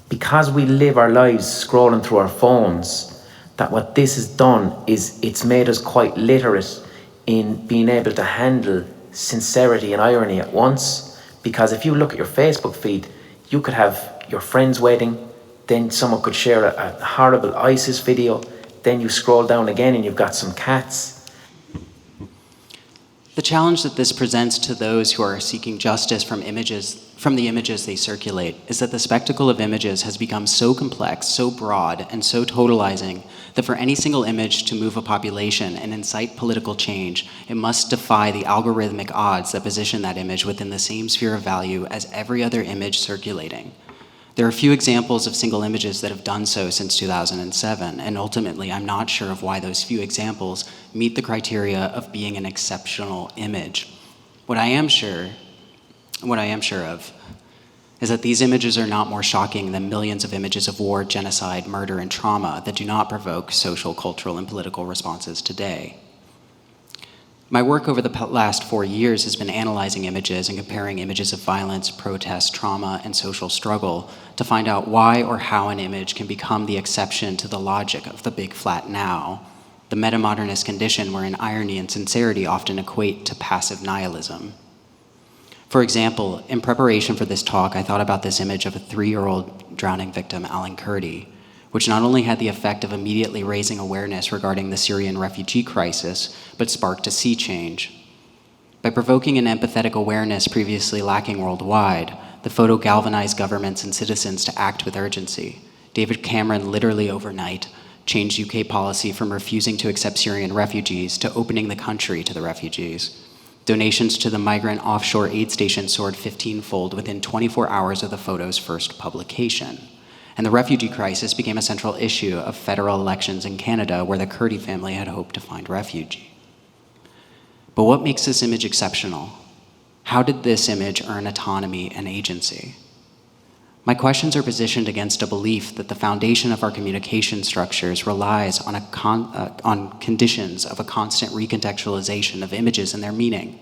because we live our lives scrolling through our phones, that what this has done is it's made us quite literate in being able to handle sincerity and irony at once. Because if you look at your Facebook feed, you could have your friend's wedding, then someone could share a horrible ISIS video, then you scroll down again and you've got some cats. the challenge that this presents to those who are seeking justice from the images they circulate is that the spectacle of images has become so complex, so broad, and so totalizing that for any single image to move a population and incite political change, it must defy the algorithmic odds that position that image within the same sphere of value as every other image circulating. There are few examples of single images that have done so since 2007, and ultimately I'm not sure of why those few examples meet the criteria of being an exceptional image. What I am sure of is that these images are not more shocking than millions of images of war, genocide, murder, and trauma that do not provoke social, cultural, and political responses today. My work over the last 4 years has been analyzing images and comparing images of violence, protest, trauma, and social struggle to find out why or how an image can become the exception to the logic of the big flat now, the metamodernist condition wherein irony and sincerity often equate to passive nihilism. For example, in preparation for this talk, I thought about this image of a 3-year-old drowning victim, Alan Kurdi, which not only had the effect of immediately raising awareness regarding the Syrian refugee crisis, but sparked a sea change. By provoking an empathetic awareness previously lacking worldwide, the photo galvanized governments and citizens to act with urgency. David Cameron literally overnight changed UK policy from refusing to accept Syrian refugees to opening the country to the refugees. Donations to the migrant offshore aid station soared 15-fold within 24 hours of the photo's first publication. And the refugee crisis became a central issue of federal elections in Canada, where the Kurdi family had hoped to find refuge. But what makes this image exceptional? How did this image earn autonomy and agency? My questions are positioned against a belief that the foundation of our communication structures relies on conditions of a constant recontextualization of images and their meaning.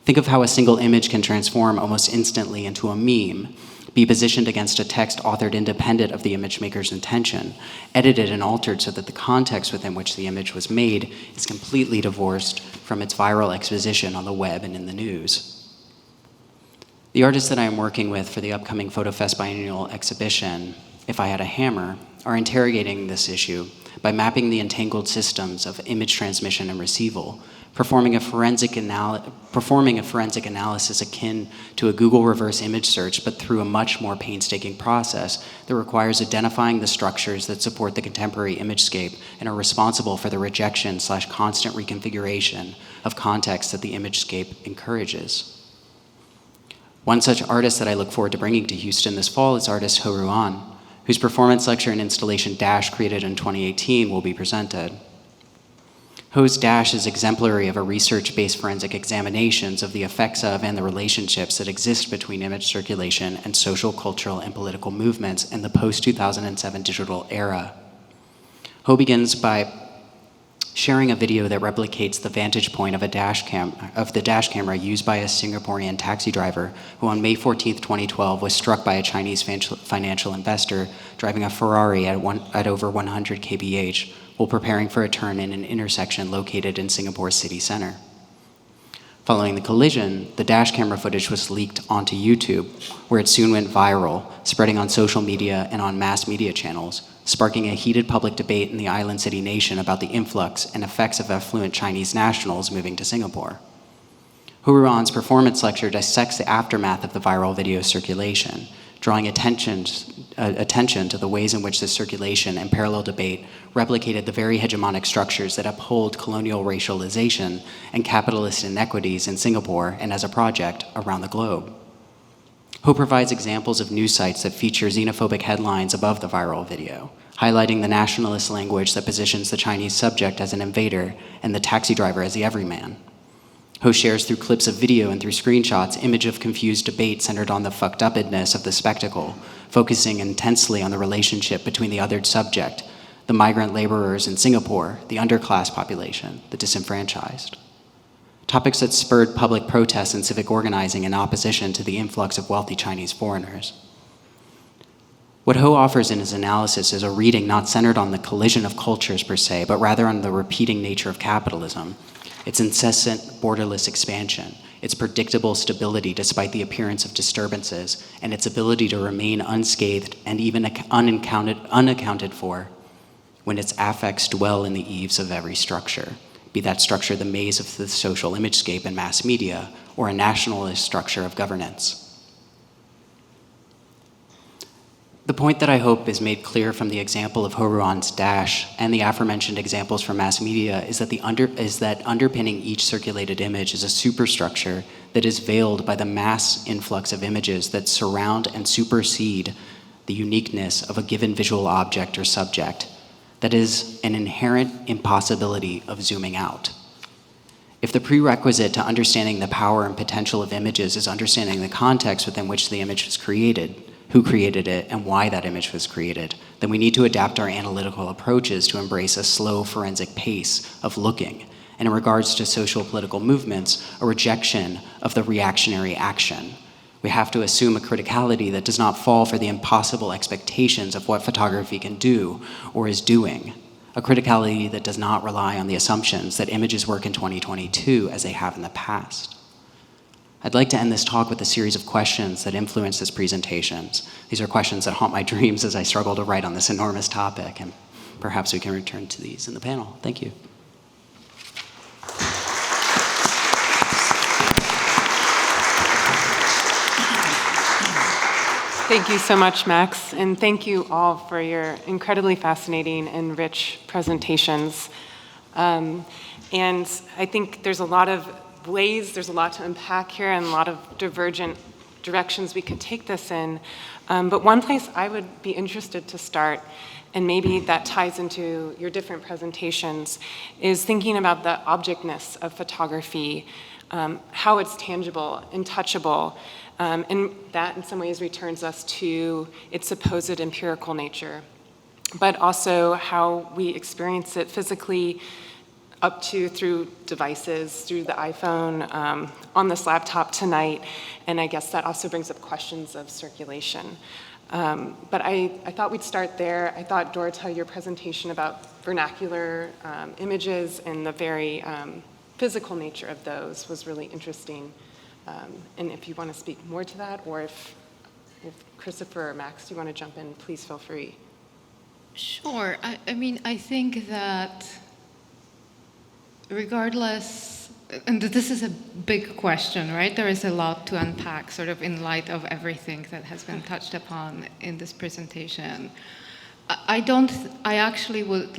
Think of how a single image can transform almost instantly into a meme, be positioned against a text authored independent of the image maker's intention, edited and altered so that the context within which the image was made is completely divorced from its viral exposition on the web and in the news. The artists that I am working with for the upcoming PhotoFest biennial exhibition, If I Had a Hammer, are interrogating this issue by mapping the entangled systems of image transmission and receival, performing a forensic analysis akin to a Google reverse image search, but through a much more painstaking process that requires identifying the structures that support the contemporary imagescape and are responsible for the rejection/constant reconfiguration of context that the imagescape encourages. One such artist that I look forward to bringing to Houston this fall is artist Ho Ruan, whose performance lecture and installation Dash, created in 2018, will be presented. Ho's Dash is exemplary of a research-based forensic examinations of the effects of and the relationships that exist between image circulation and social, cultural, and political movements in the post-2007 digital era. Ho begins by sharing a video that replicates the vantage point of the dash camera used by a Singaporean taxi driver who on May 14, 2012 was struck by a Chinese financial investor driving a Ferrari at over 100 kph while preparing for a turn in an intersection located in Singapore's city center. Following the collision, the dash camera footage was leaked onto YouTube, where it soon went viral, spreading on social media and on mass media channels, sparking a heated public debate in the island city nation about the influx and effects of affluent Chinese nationals moving to Singapore. Ho Ruan's performance lecture dissects the aftermath of the viral video circulation, drawing attention to the ways in which this circulation and parallel debate replicated the very hegemonic structures that uphold colonial racialization and capitalist inequities in Singapore and as a project around the globe. Ho provides examples of news sites that feature xenophobic headlines above the viral video, highlighting the nationalist language that positions the Chinese subject as an invader and the taxi driver as the everyman. Ho shares through clips of video and through screenshots image of confused debate centered on the fucked upness of the spectacle, focusing intensely on the relationship between the othered subject, the migrant laborers in Singapore, the underclass population, the disenfranchised. Topics that spurred public protests and civic organizing in opposition to the influx of wealthy Chinese foreigners. What Ho offers in his analysis is a reading not centered on the collision of cultures per se, but rather on the repeating nature of capitalism, its incessant, borderless expansion, its predictable stability despite the appearance of disturbances, and its ability to remain unscathed and even unaccounted for when its affects dwell in the eaves of every structure, be that structure the maze of the social imagescape and mass media, or a nationalist structure of governance. The point that I hope is made clear from the example of Ho Ruan's Dash and the aforementioned examples from mass media is that underpinning each circulated image is a superstructure that is veiled by the mass influx of images that surround and supersede the uniqueness of a given visual object or subject. That is an inherent impossibility of zooming out. If the prerequisite to understanding the power and potential of images is understanding the context within which the image was created, who created it, and why that image was created, then we need to adapt our analytical approaches to embrace a slow forensic pace of looking, and in regards to social political movements, a rejection of the reactionary action. We have to assume a criticality that does not fall for the impossible expectations of what photography can do or is doing. A criticality that does not rely on the assumptions that images work in 2022 as they have in the past. I'd like to end this talk with a series of questions that influence this presentation. These are questions that haunt my dreams as I struggle to write on this enormous topic, and perhaps we can return to these in the panel. Thank you. Thank you so much, Max, and thank you all for your incredibly fascinating and rich presentations. And I think there's a lot of ways, there's a lot to unpack here and a lot of divergent directions we could take this in. But one place I would be interested to start, and maybe that ties into your different presentations, is thinking about the objectness of photography, how it's tangible and touchable, and that in some ways returns us to its supposed empirical nature, but also how we experience it physically up to through devices, through the iPhone, on this laptop tonight, and I guess that also brings up questions of circulation. But I thought we'd start there. I thought, Dorota, your presentation about vernacular images and the very physical nature of those was really interesting. And if you want to speak more to that, or if Christopher or Max, do you want to jump in, please feel free. Sure. I mean, I think that regardless, and this is a big question, right? There is a lot to unpack sort of in light of everything that has been touched upon in this presentation. I actually would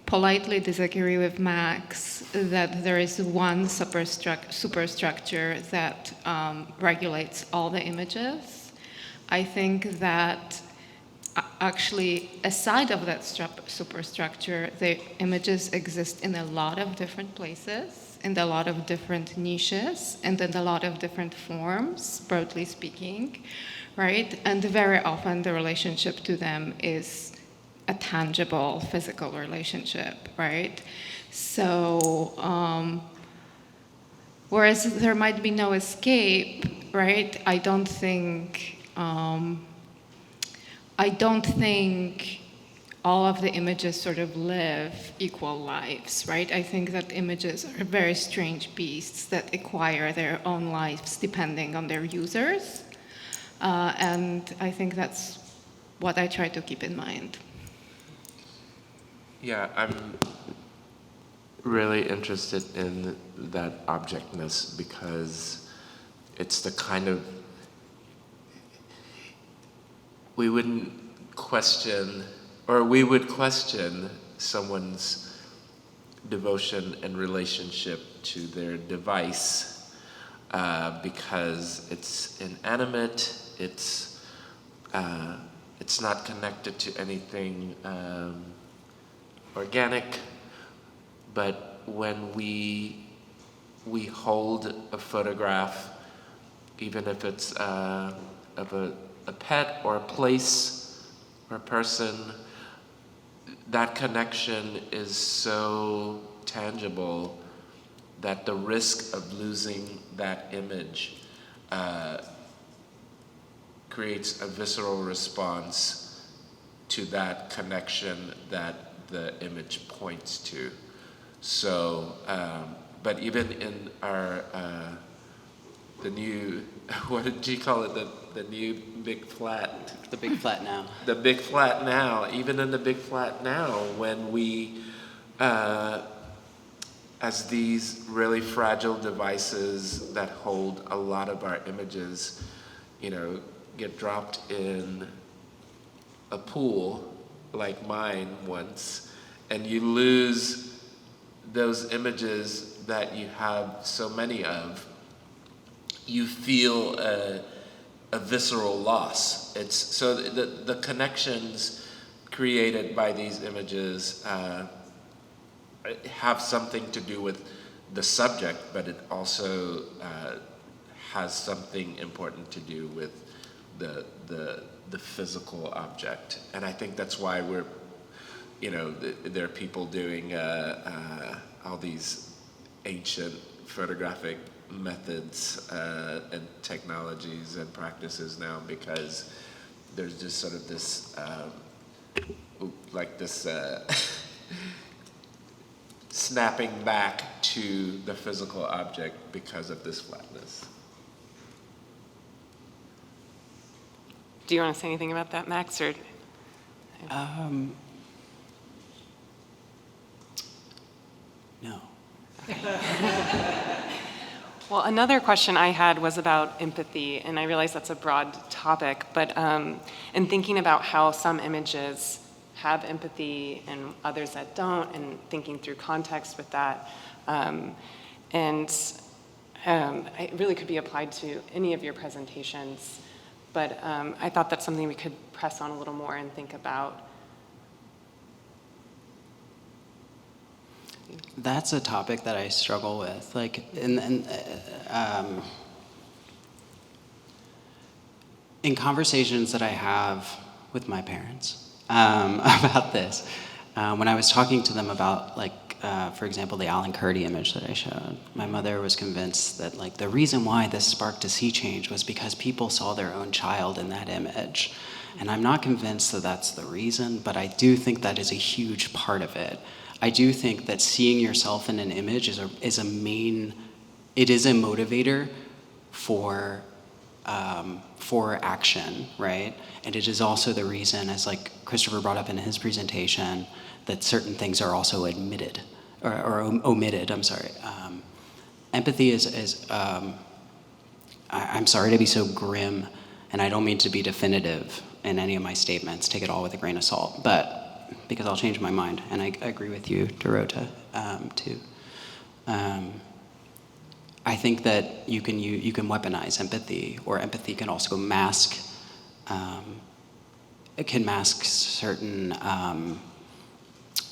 politely disagree with Max that there is one superstructure that regulates all the images. I think that actually, aside of that superstructure, the images exist in a lot of different places, in a lot of different niches, and in a lot of different forms, broadly speaking, right? And very often the relationship to them is a tangible physical relationship, right? So, whereas there might be no escape, right? I don't think all of the images sort of live equal lives, right? I think that images are very strange beasts that acquire their own lives depending on their users. And I think that's what I try to keep in mind. Yeah, I'm really interested in that objectness because it's the kind of, we would question someone's devotion and relationship to their device because it's inanimate, It's not connected to anything organic, but when we hold a photograph, even if it's of a pet or a place or a person, that connection is so tangible that the risk of losing that image creates a visceral response to that connection that the image points to. So, but even in our, the new, what did you call it, the new big flat? The big flat now. The big flat now, even in the big flat now, when we, as these really fragile devices that hold a lot of our images, get dropped in a pool like mine once, and you lose those images that you have so many of, you feel a visceral loss. It's so the connections created by these images have something to do with the subject, but it also has something important to do with the physical object. And I think that's why we're, there are people doing all these ancient photographic methods and technologies and practices now, because there's just sort of this snapping back to the physical object because of this flatness. Do you want to say anything about that, Max? Or No. Well, another question I had was about empathy, and I realize that's a broad topic, but in thinking about how some images have empathy and others that don't, and thinking through context with that, it really could be applied to any of your presentations, but I thought that's something we could press on a little more and think about. That's a topic that I struggle with. Like, in conversations that I have with my parents about this, when I was talking to them about, for example, the Alan Kurdi image that I showed, my mother was convinced that, the reason why this sparked a sea change was because people saw their own child in that image. And I'm not convinced that that's the reason, but I do think that is a huge part of it. I do think that seeing yourself in an image is a motivator for action, right? And it is also the reason, as Christopher brought up in his presentation, that certain things are also omitted. I'm sorry. Empathy is I'm sorry to be so grim, and I don't mean to be definitive in any of my statements. Take it all with a grain of salt, but because I'll change my mind, and I agree with you, Dorota, too. I think that you can weaponize empathy, or empathy can also mask. It can mask certain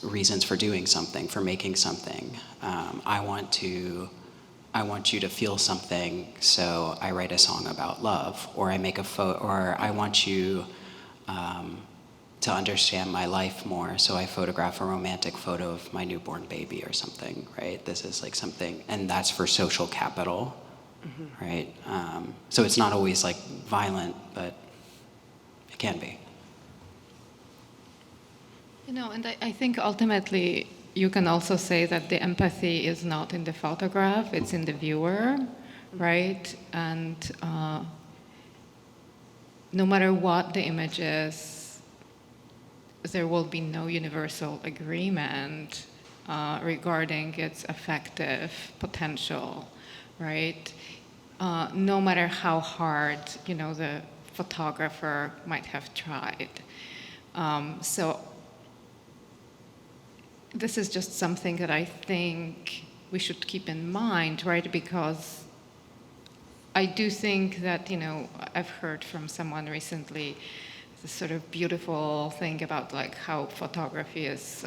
reasons for doing something, for making something. I want you to feel something, so I write a song about love, or I make or I want you to understand my life more, so I photograph a romantic photo of my newborn baby or something, right? This is something, and that's for social capital, right? So it's not always violent, but it can be. And I think ultimately you can also say that the empathy is not in the photograph, it's in the viewer, right? And no matter what the image is, there will be no universal agreement regarding its affective potential, right? No matter how hard, the photographer might have tried. So this is just something that I think we should keep in mind, right? Because I do think that, I've heard from someone recently this sort of beautiful thing about like how photography is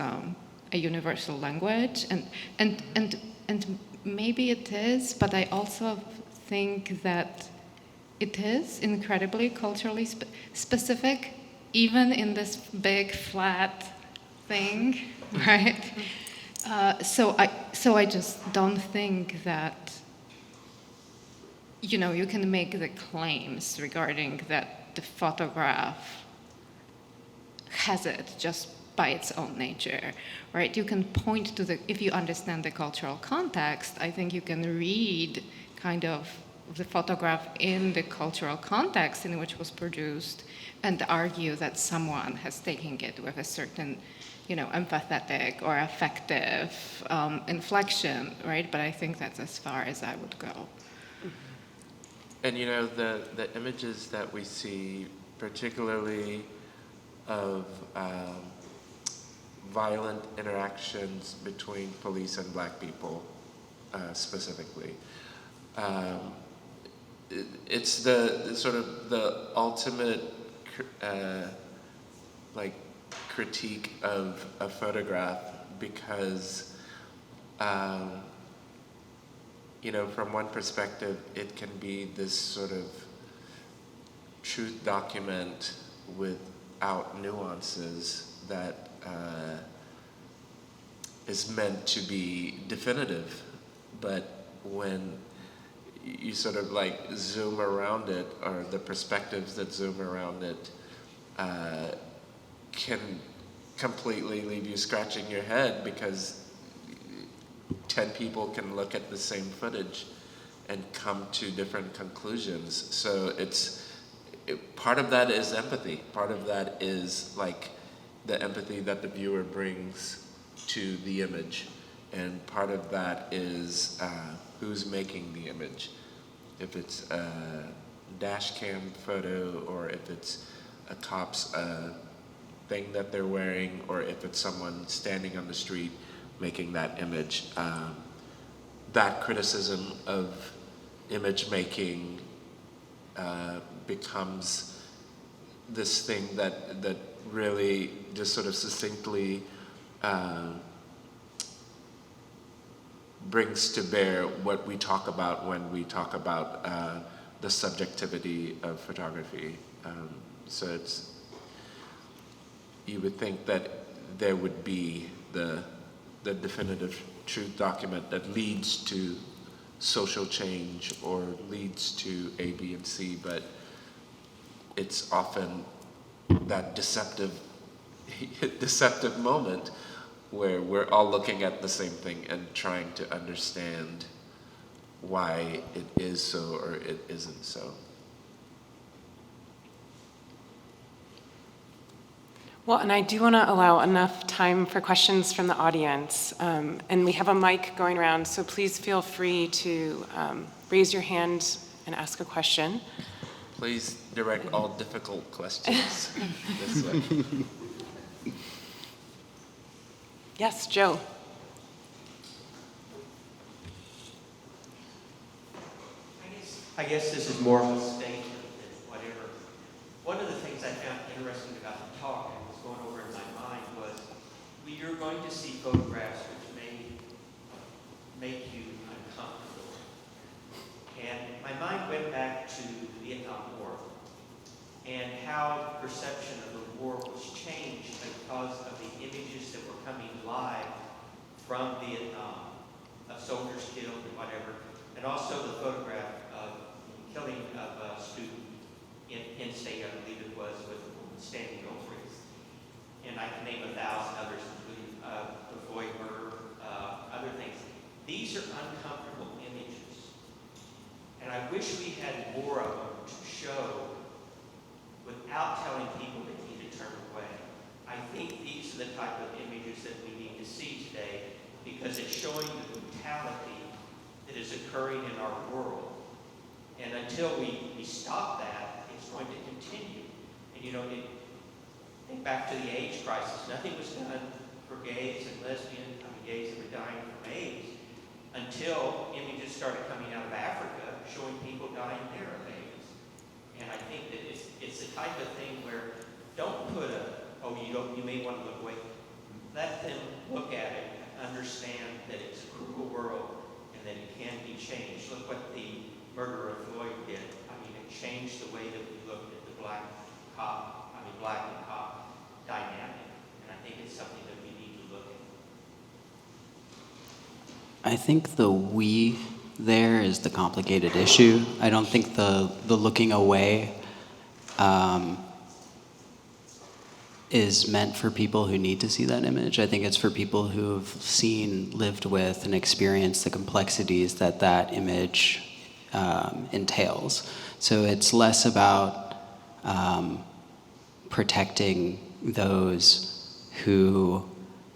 a universal language, and maybe it is, but I also think that it is incredibly culturally specific, even in this big flat thing, right? So I just don't think that you can make the claims regarding that the photograph has it just by its own nature, right? You can point to if you understand the cultural context, I think you can read kind of the photograph in the cultural context in which it was produced and argue that someone has taken it with a certain, empathetic or affective inflection, right? But I think that's as far as I would go. And the images that we see, particularly of violent interactions between police and Black people, specifically, it's the sort of the ultimate critique of a photograph, because from one perspective, it can be this sort of truth document without nuances that is meant to be definitive. But when you sort of zoom around it, or the perspectives that zoom around it can completely leave you scratching your head, because 10 people can look at the same footage and come to different conclusions. So part of that is empathy. Part of that is the empathy that the viewer brings to the image. And part of that is who's making the image. If it's a dash cam photo, or if it's a cop's thing that they're wearing, or if it's someone standing on the street making that image. That criticism of image making becomes this thing that really just sort of succinctly brings to bear what we talk about when we talk about the subjectivity of photography. So you would think that there would be the definitive truth document that leads to social change or leads to A, B, and C, but it's often that deceptive moment where we're all looking at the same thing and trying to understand why it is so or it isn't so. Well, and I do want to allow enough time for questions from the audience. And we have a mic going around, so please feel free to raise your hand and ask a question. Please direct all difficult questions this way. Yes, Joe. I guess this is more of a statement than whatever. One of the things I found interesting about the talk and was going over in my mind was you're going to see photographs which may make you uncomfortable. And my mind went back to the Vietnam War and how the perception of the war was changed because of the images that were coming live from Vietnam, of soldiers killed and whatever, and also the photograph of the killing of a student in Penn State, I believe it was, with a woman standing over it. And I can name 1,000 others, including the Floyd murder, other things. These are uncomfortable images. And I wish we had more of them to show without telling people they need to turn away. I think these are the type of images that we need to see today, because it's showing the brutality that is occurring in our world. And until we stop that, it's going to continue. And think back to the AIDS crisis. Nothing was done for gays and lesbians, gays that were dying from AIDS, until images started coming out of Africa showing people dying there of AIDS. And I think that it's the type of thing where don't put you may want to look away. Let them look at it and understand that it's a cruel world and that it can be changed. Look what the murder of Floyd did. I mean, it changed the way that we looked at the black and cop dynamic. And I think it's something that we need to look at. I think the we there is the complicated issue. I don't think the looking away is meant for people who need to see that image. I think it's for people who've seen, lived with, and experienced the complexities that that image entails. So it's less about protecting those who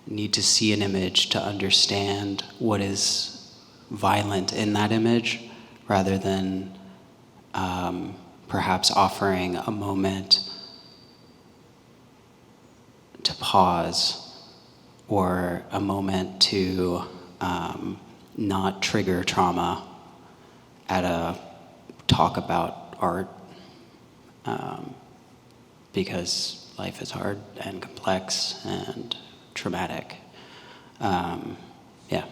need to see an image to understand what is violent in that image, rather than perhaps offering a moment to pause, or a moment to not trigger trauma at a talk about art, because life is hard and complex and traumatic. Yeah.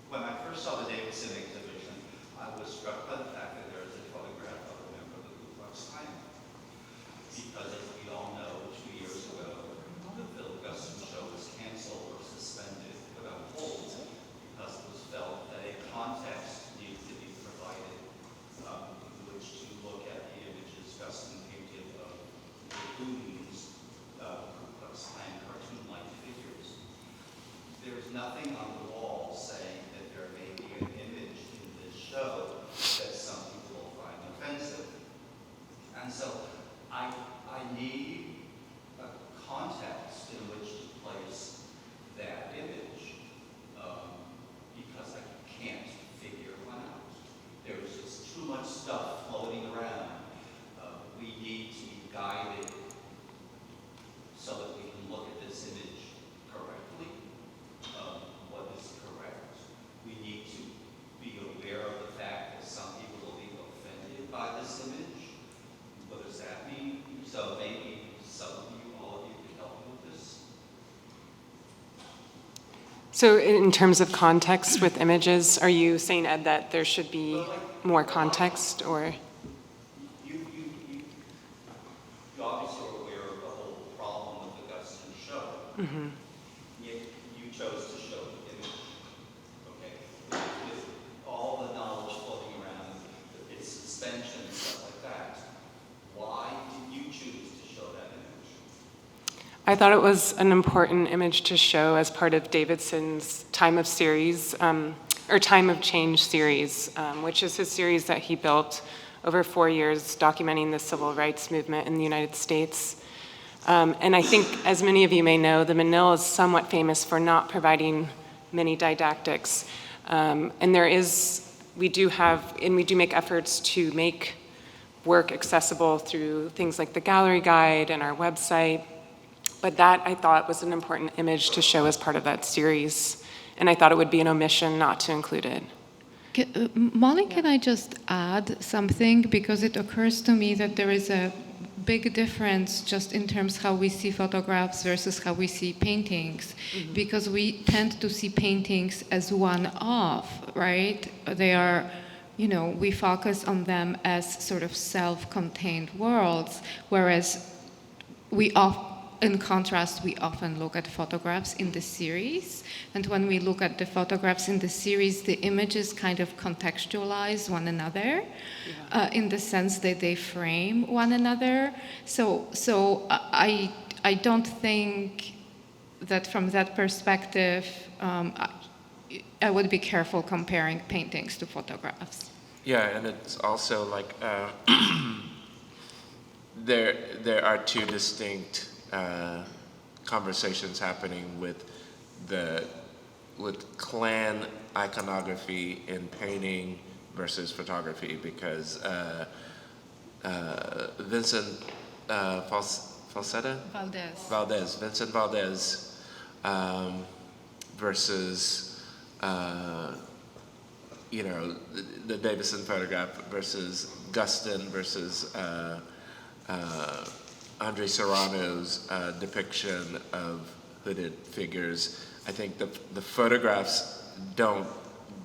When I first saw the Davidson exhibition, I was struck by the fact that there is a photograph of a member of the Ku Klux Klan. Because as we all know, 2 years ago, the Phil Guston show was canceled or suspended, put on hold, because it was felt that a context needed to be provided in which to look at the images Guston painted of the Goonies, Ku Klux Klan cartoon-like figures. There's nothing on the wall saying that there may be an image in this show that some people will find offensive. And so I need a context in which to place that image, because I can't figure one out. There is just too much stuff floating around. We need to be guided so that we can look at this image correctly. What is correct? We need to be aware of the fact that some people will be offended by this image. What does that mean? So maybe some of you, all of you, can help me with this. So in terms of context with images, are you saying, Ed, that there should be more context, or? You obviously are aware of the whole problem with the Guston show. Mm-hmm. Yet you chose to show the image, okay? With all the knowledge floating around, its suspension and stuff like that. Why did you choose to show that image? I thought it was an important image to show as part of Davidson's Time of Series, or Time of Change series, which is his series that he built over 4 years, documenting the civil rights movement in the United States. And I think, as many of you may know, the Menil is somewhat famous for not providing many didactics. And we do make efforts to make work accessible through things like the gallery guide and our website. But that, I thought, was an important image to show as part of that series. And I thought it would be an omission not to include it. Molly, can I just add something? Because it occurs to me that there is a big difference just in terms how we see photographs versus how we see paintings. Mm-hmm. Because we tend to see paintings as one-off, right? They are, we focus on them as sort of self-contained worlds, whereas in contrast, we often look at photographs in the series. And when we look at the photographs in the series, the images kind of contextualize one another, in the sense that they frame one another. So I don't think that from that perspective, I would be careful comparing paintings to photographs. Yeah, and it's also like there are two distinct conversations happening with clan iconography in painting versus photography, because Vincent Vincent Valdez versus the Davidson photograph versus Guston versus Andre Serrano's depiction of hooded figures. I think the photographs don't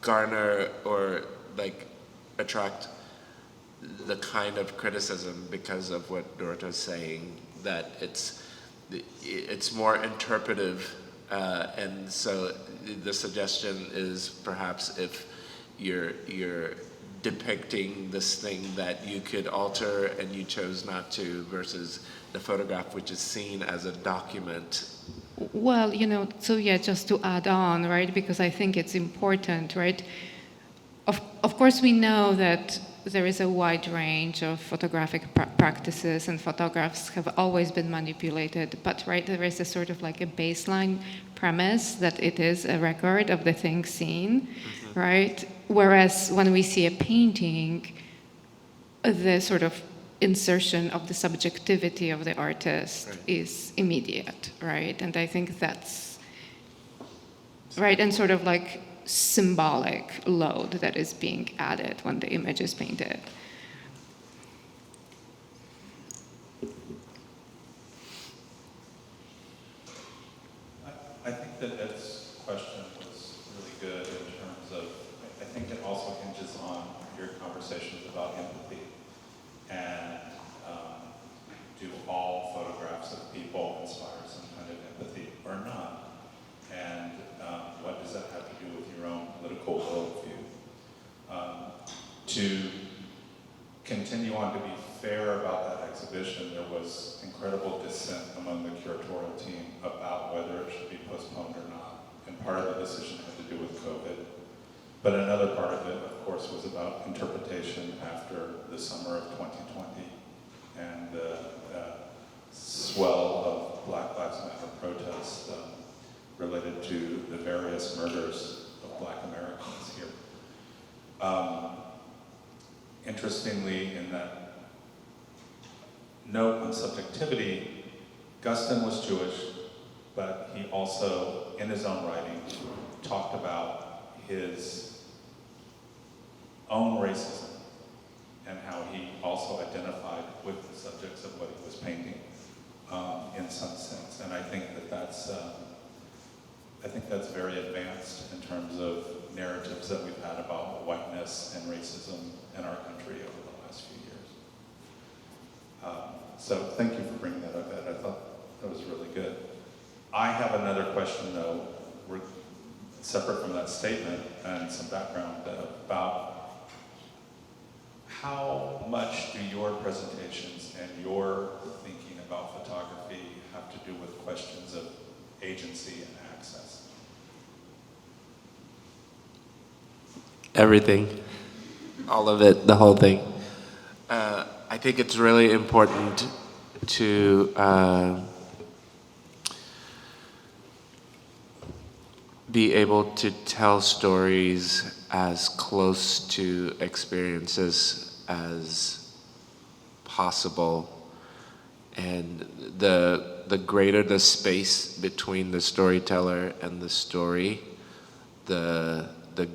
garner or like attract the kind of criticism because of what Dorota's saying, that it's more interpretive, and so the suggestion is perhaps if you're depicting this thing that you could alter and you chose not to, versus the photograph which is seen as a document. Well, so yeah, just to add on, right, because I think it's important, right? Of course, we know that there is a wide range of photographic practices, and photographs have always been manipulated, but right, there is a sort of like a baseline premise that it is a record of the thing seen, right? Whereas when we see a painting, the sort of insertion of the subjectivity of the artist is immediate, right? And I think that's right, and sort of like symbolic load that is being added when the image is painted. I think that Ed's question was really good in terms of, I think it also hinges on your conversations about empathy. And do all photographs of people inspire some kind of empathy or not? And what does that have to do with your own political worldview? To continue on to be fair about that exhibition, there was incredible dissent among the curatorial team about whether it should be postponed or not. And part of the decision had to do with COVID. But another part of it, of course, was about interpretation after the summer of 2020 and the swell of Black Lives Matter protests related to the various murders of Black Americans here. Interestingly, in that note on subjectivity, Guston was Jewish, but he also, in his own writing, talked about his own racism and how he also identified with the subjects of what he was painting, in some sense. And I think that's very advanced in terms of narratives that we've had about whiteness and racism in our country over the last few years. So thank you for bringing that up, Ed. I thought that was really good. I have another question, though, separate from that statement, and some background about how much do your presentations and your thinking about photography have to do with questions of agency and access? Everything, all of it, the whole thing. I think it's really important to be able to tell stories as close to experiences as possible. And the greater the space between the storyteller and the story, the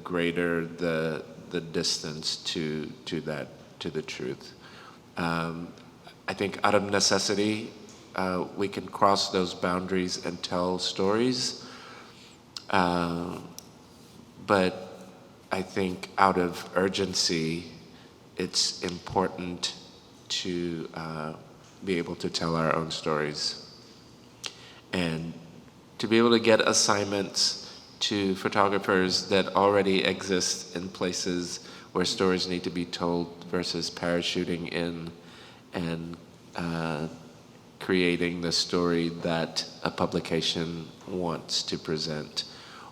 greater the distance to the truth. I think out of necessity, we can cross those boundaries and tell stories. But I think out of urgency, it's important to be able to tell our own stories. And to be able to get assignments to photographers that already exist in places where stories need to be told versus parachuting in and creating the story that a publication wants to present,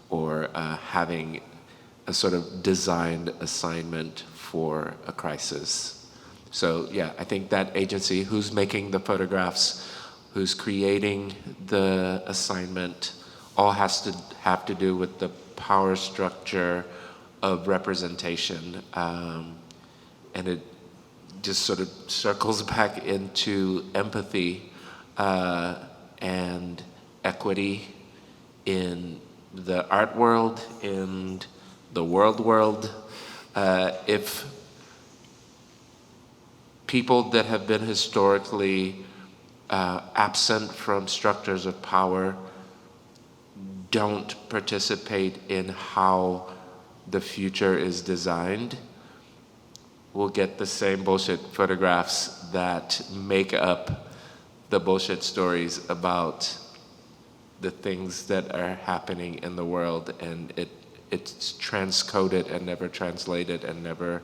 or having a sort of designed assignment for a crisis. So yeah, I think that agency, who's making the photographs, who's creating the assignment, all has to have to do with the power structure of representation. And it just sort of circles back into empathy and equity in the art world, in the world. If people that have been historically absent from structures of power don't participate in how the future is designed, we'll get the same bullshit photographs that make up the bullshit stories about the things that are happening in the world, and it's transcoded and never translated and never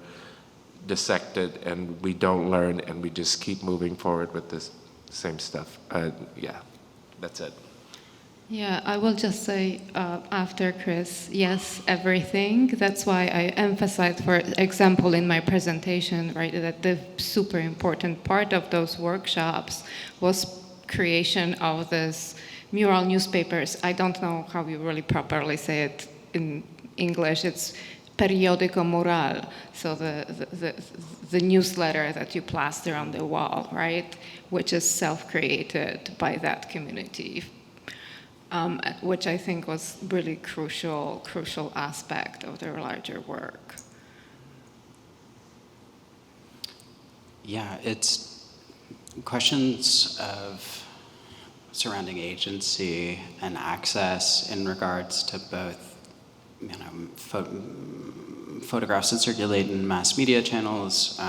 dissected, and we don't learn, and we just keep moving forward with this same stuff. Yeah, that's it. Yeah, I will just say after Chris, yes, everything. That's why I emphasized, for example, in my presentation, right, that the super important part of those workshops was creation of this mural newspapers. I don't know how you really properly say it in English. It's periodico mural, so the newsletter that you plaster on the wall, right, which is self-created by that community. Which I think was really crucial aspect of their larger work. Yeah, it's questions of surrounding agency and access in regards to both, photographs that circulate in mass media channels,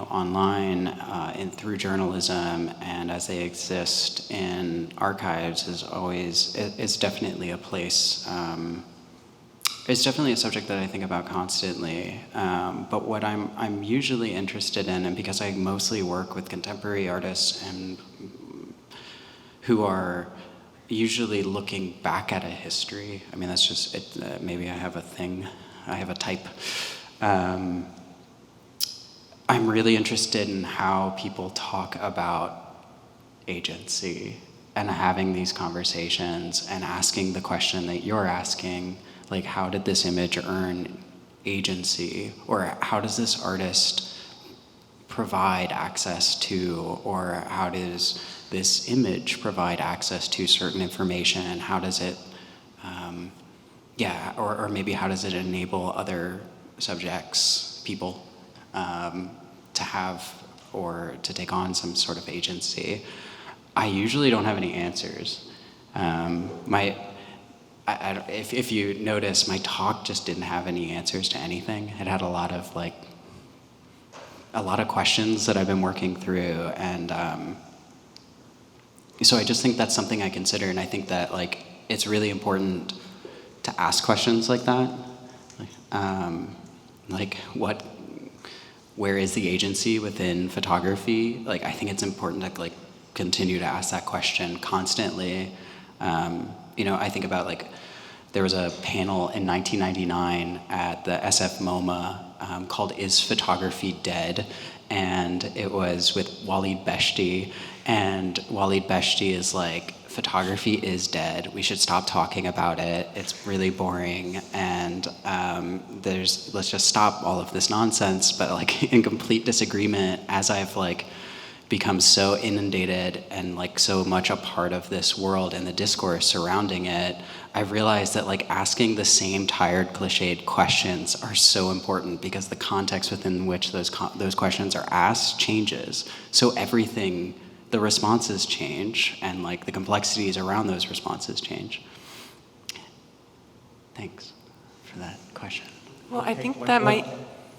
online and through journalism, and as they exist in archives is definitely a place. It's definitely a subject that I think about constantly. But what I'm usually interested in, and because I mostly work with contemporary artists and who are usually looking back at a history. I mean, that's just it. Maybe I have a thing. I have a type. I'm really interested in how people talk about agency and having these conversations and asking the question that you're asking, like, how did this image earn agency? Or how does this artist provide access to, or how does this image provide access to certain information, and how does it, or maybe how does it enable other subjects, people, to have or to take on some sort of agency? I usually don't have any answers. If you notice, my talk just didn't have any answers to anything. It had a lot of questions that I've been working through, and so I just think that's something I consider, and I think that it's really important to ask questions like that, where is the agency within photography? I think it's important to continue to ask that question constantly. I think about there was a panel in 1999 at the SF MoMA called "Is Photography Dead?" and it was with Walid Beshti, and Walid Beshti is photography is dead. We should stop talking about it. It's really boring, and let's just stop all of this nonsense. But in complete disagreement, as I've become so inundated and so much a part of this world and the discourse surrounding it, I've realized that asking the same tired, cliched questions are so important, because the context within which those questions are asked changes. So everything, the responses change, and the complexities around those responses change. Thanks for that question. Well, I think that might...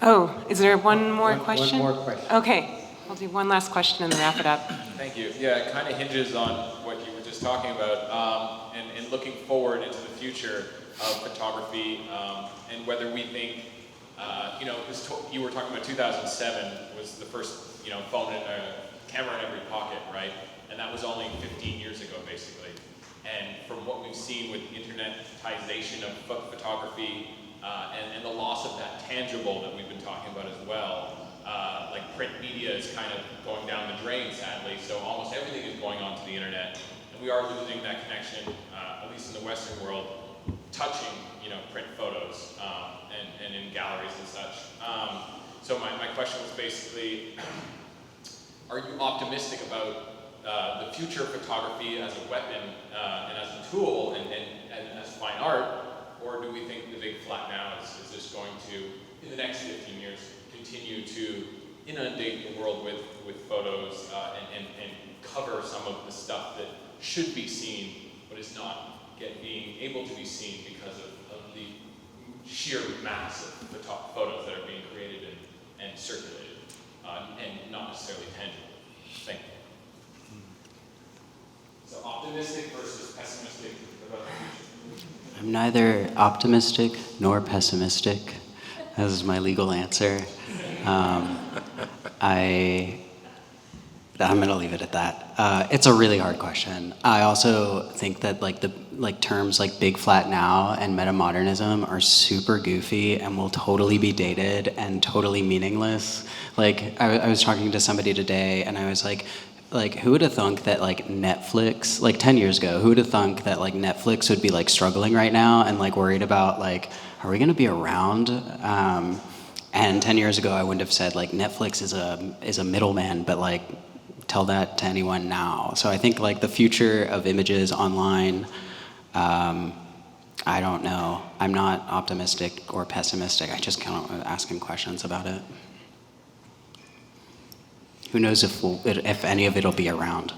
Oh, is there one more question? One more question. Okay, I'll do one last question and then wrap it up. Thank you. Yeah, it kind of hinges on what you were just talking about, and looking forward into the future of photography, and whether we think, you were talking about 2007 was the first, phone and camera in every pocket, right? And that was only 15 years ago, basically. And from what we've seen with internetization of photography, and the loss of that tangible that we've been talking about as well. Like print media is kind of going down the drain, sadly, so almost everything is going onto the internet, and we are losing that connection, at least in the Western world, touching, print photos and in galleries and such. So my question was basically, are you optimistic about the future of photography as a weapon and as a tool and as fine art, or do we think the big flat now is just going to, in the next 15 years, continue to inundate the world with photos and cover some of the stuff that should be seen but is not being able to be seen because of the sheer mass of photos that are being created and circulated, and not necessarily tangible. Thank you. So optimistic versus pessimistic about the future? I'm neither optimistic nor pessimistic. That is my legal answer. I'm going to leave it at that. It's a really hard question. I also think that terms like big flat now and metamodernism are super goofy and will totally be dated and totally meaningless. I was talking to somebody today and I was like, who would have thunk that Netflix, 10 years ago, who would have thunk that Netflix would be struggling right now and worried about are we going to be around? And 10 years ago, I wouldn't have said Netflix is a middleman, but tell that to anyone now. So I think the future of images online, I don't know. I'm not optimistic or pessimistic. I just kind of asking questions about it. Who knows if any of it'll be around?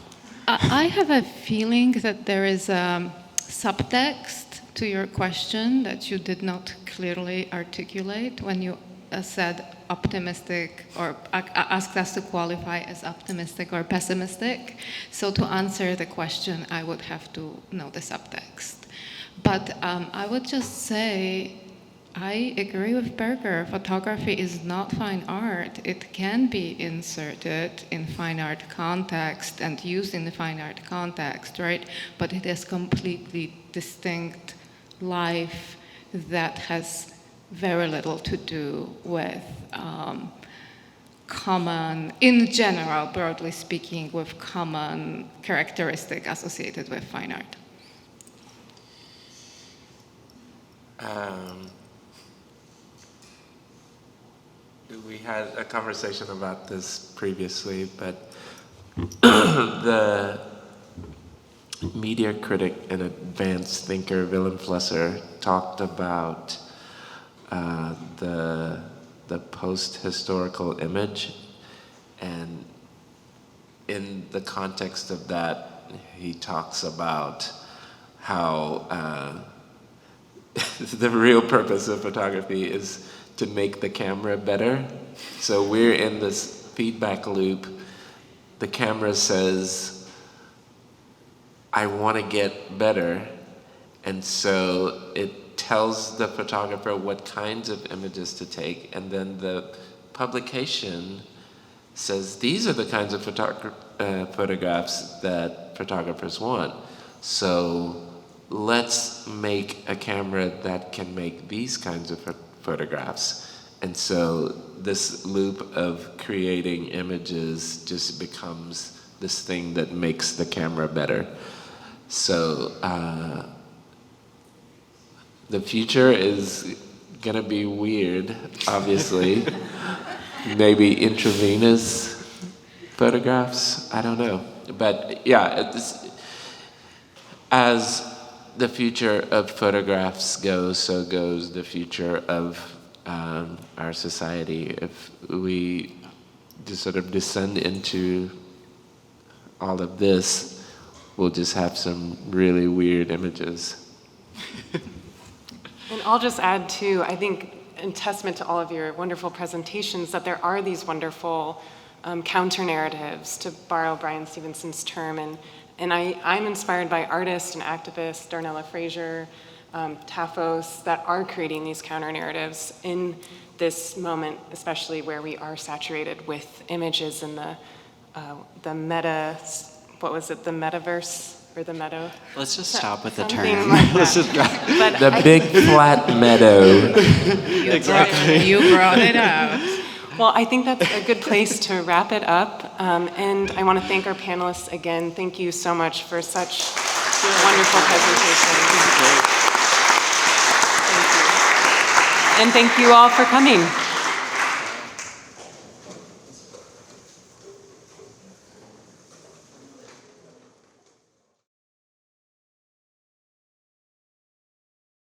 I have a feeling that there is a subtext to your question that you did not clearly articulate when you said optimistic or asked us to qualify as optimistic or pessimistic. So to answer the question, I would have to know the subtext. But I would just say, I agree with Berger. Photography is not fine art. It can be inserted in fine art context and used in the fine art context, right? But it is completely distinct life that has very little to do with common, in general, broadly speaking, with common characteristic associated with fine art. We had a conversation about this previously, but the media critic and advanced thinker Willem Flesser talked about the post-historical image, and in the context of that, he talks about how the real purpose of photography is to make the camera better. So we're in this feedback loop. The camera says, I want to get better, and so it tells the photographer what kinds of images to take, and then the publication says these are the kinds of photographs that photographers want. So let's make a camera that can make these kinds of photographs. And so this loop of creating images just becomes this thing that makes the camera better. So the future is gonna be weird, obviously. Maybe intravenous photographs, I don't know. But yeah, as the future of photographs goes, so goes the future of our society. If we just sort of descend into all of this, we'll just have some really weird images. And I'll just add too, I think in testament to all of your wonderful presentations, that there are these wonderful counter-narratives, to borrow Brian Stevenson's term. And I'm inspired by artists and activists, Darnella Frazier, Tafos, that are creating these counter-narratives in this moment, especially where we are saturated with images in the meta, what was it, the metaverse? or the meadow. Let's just stop with the Something term. like Let's that. just drop. But The I- big flat meadow. You brought it out. Well, I think that's a good place to wrap it up. And I want to thank our panelists again. Thank you so much for such wonderful presentations. Thank you. And thank you all for coming.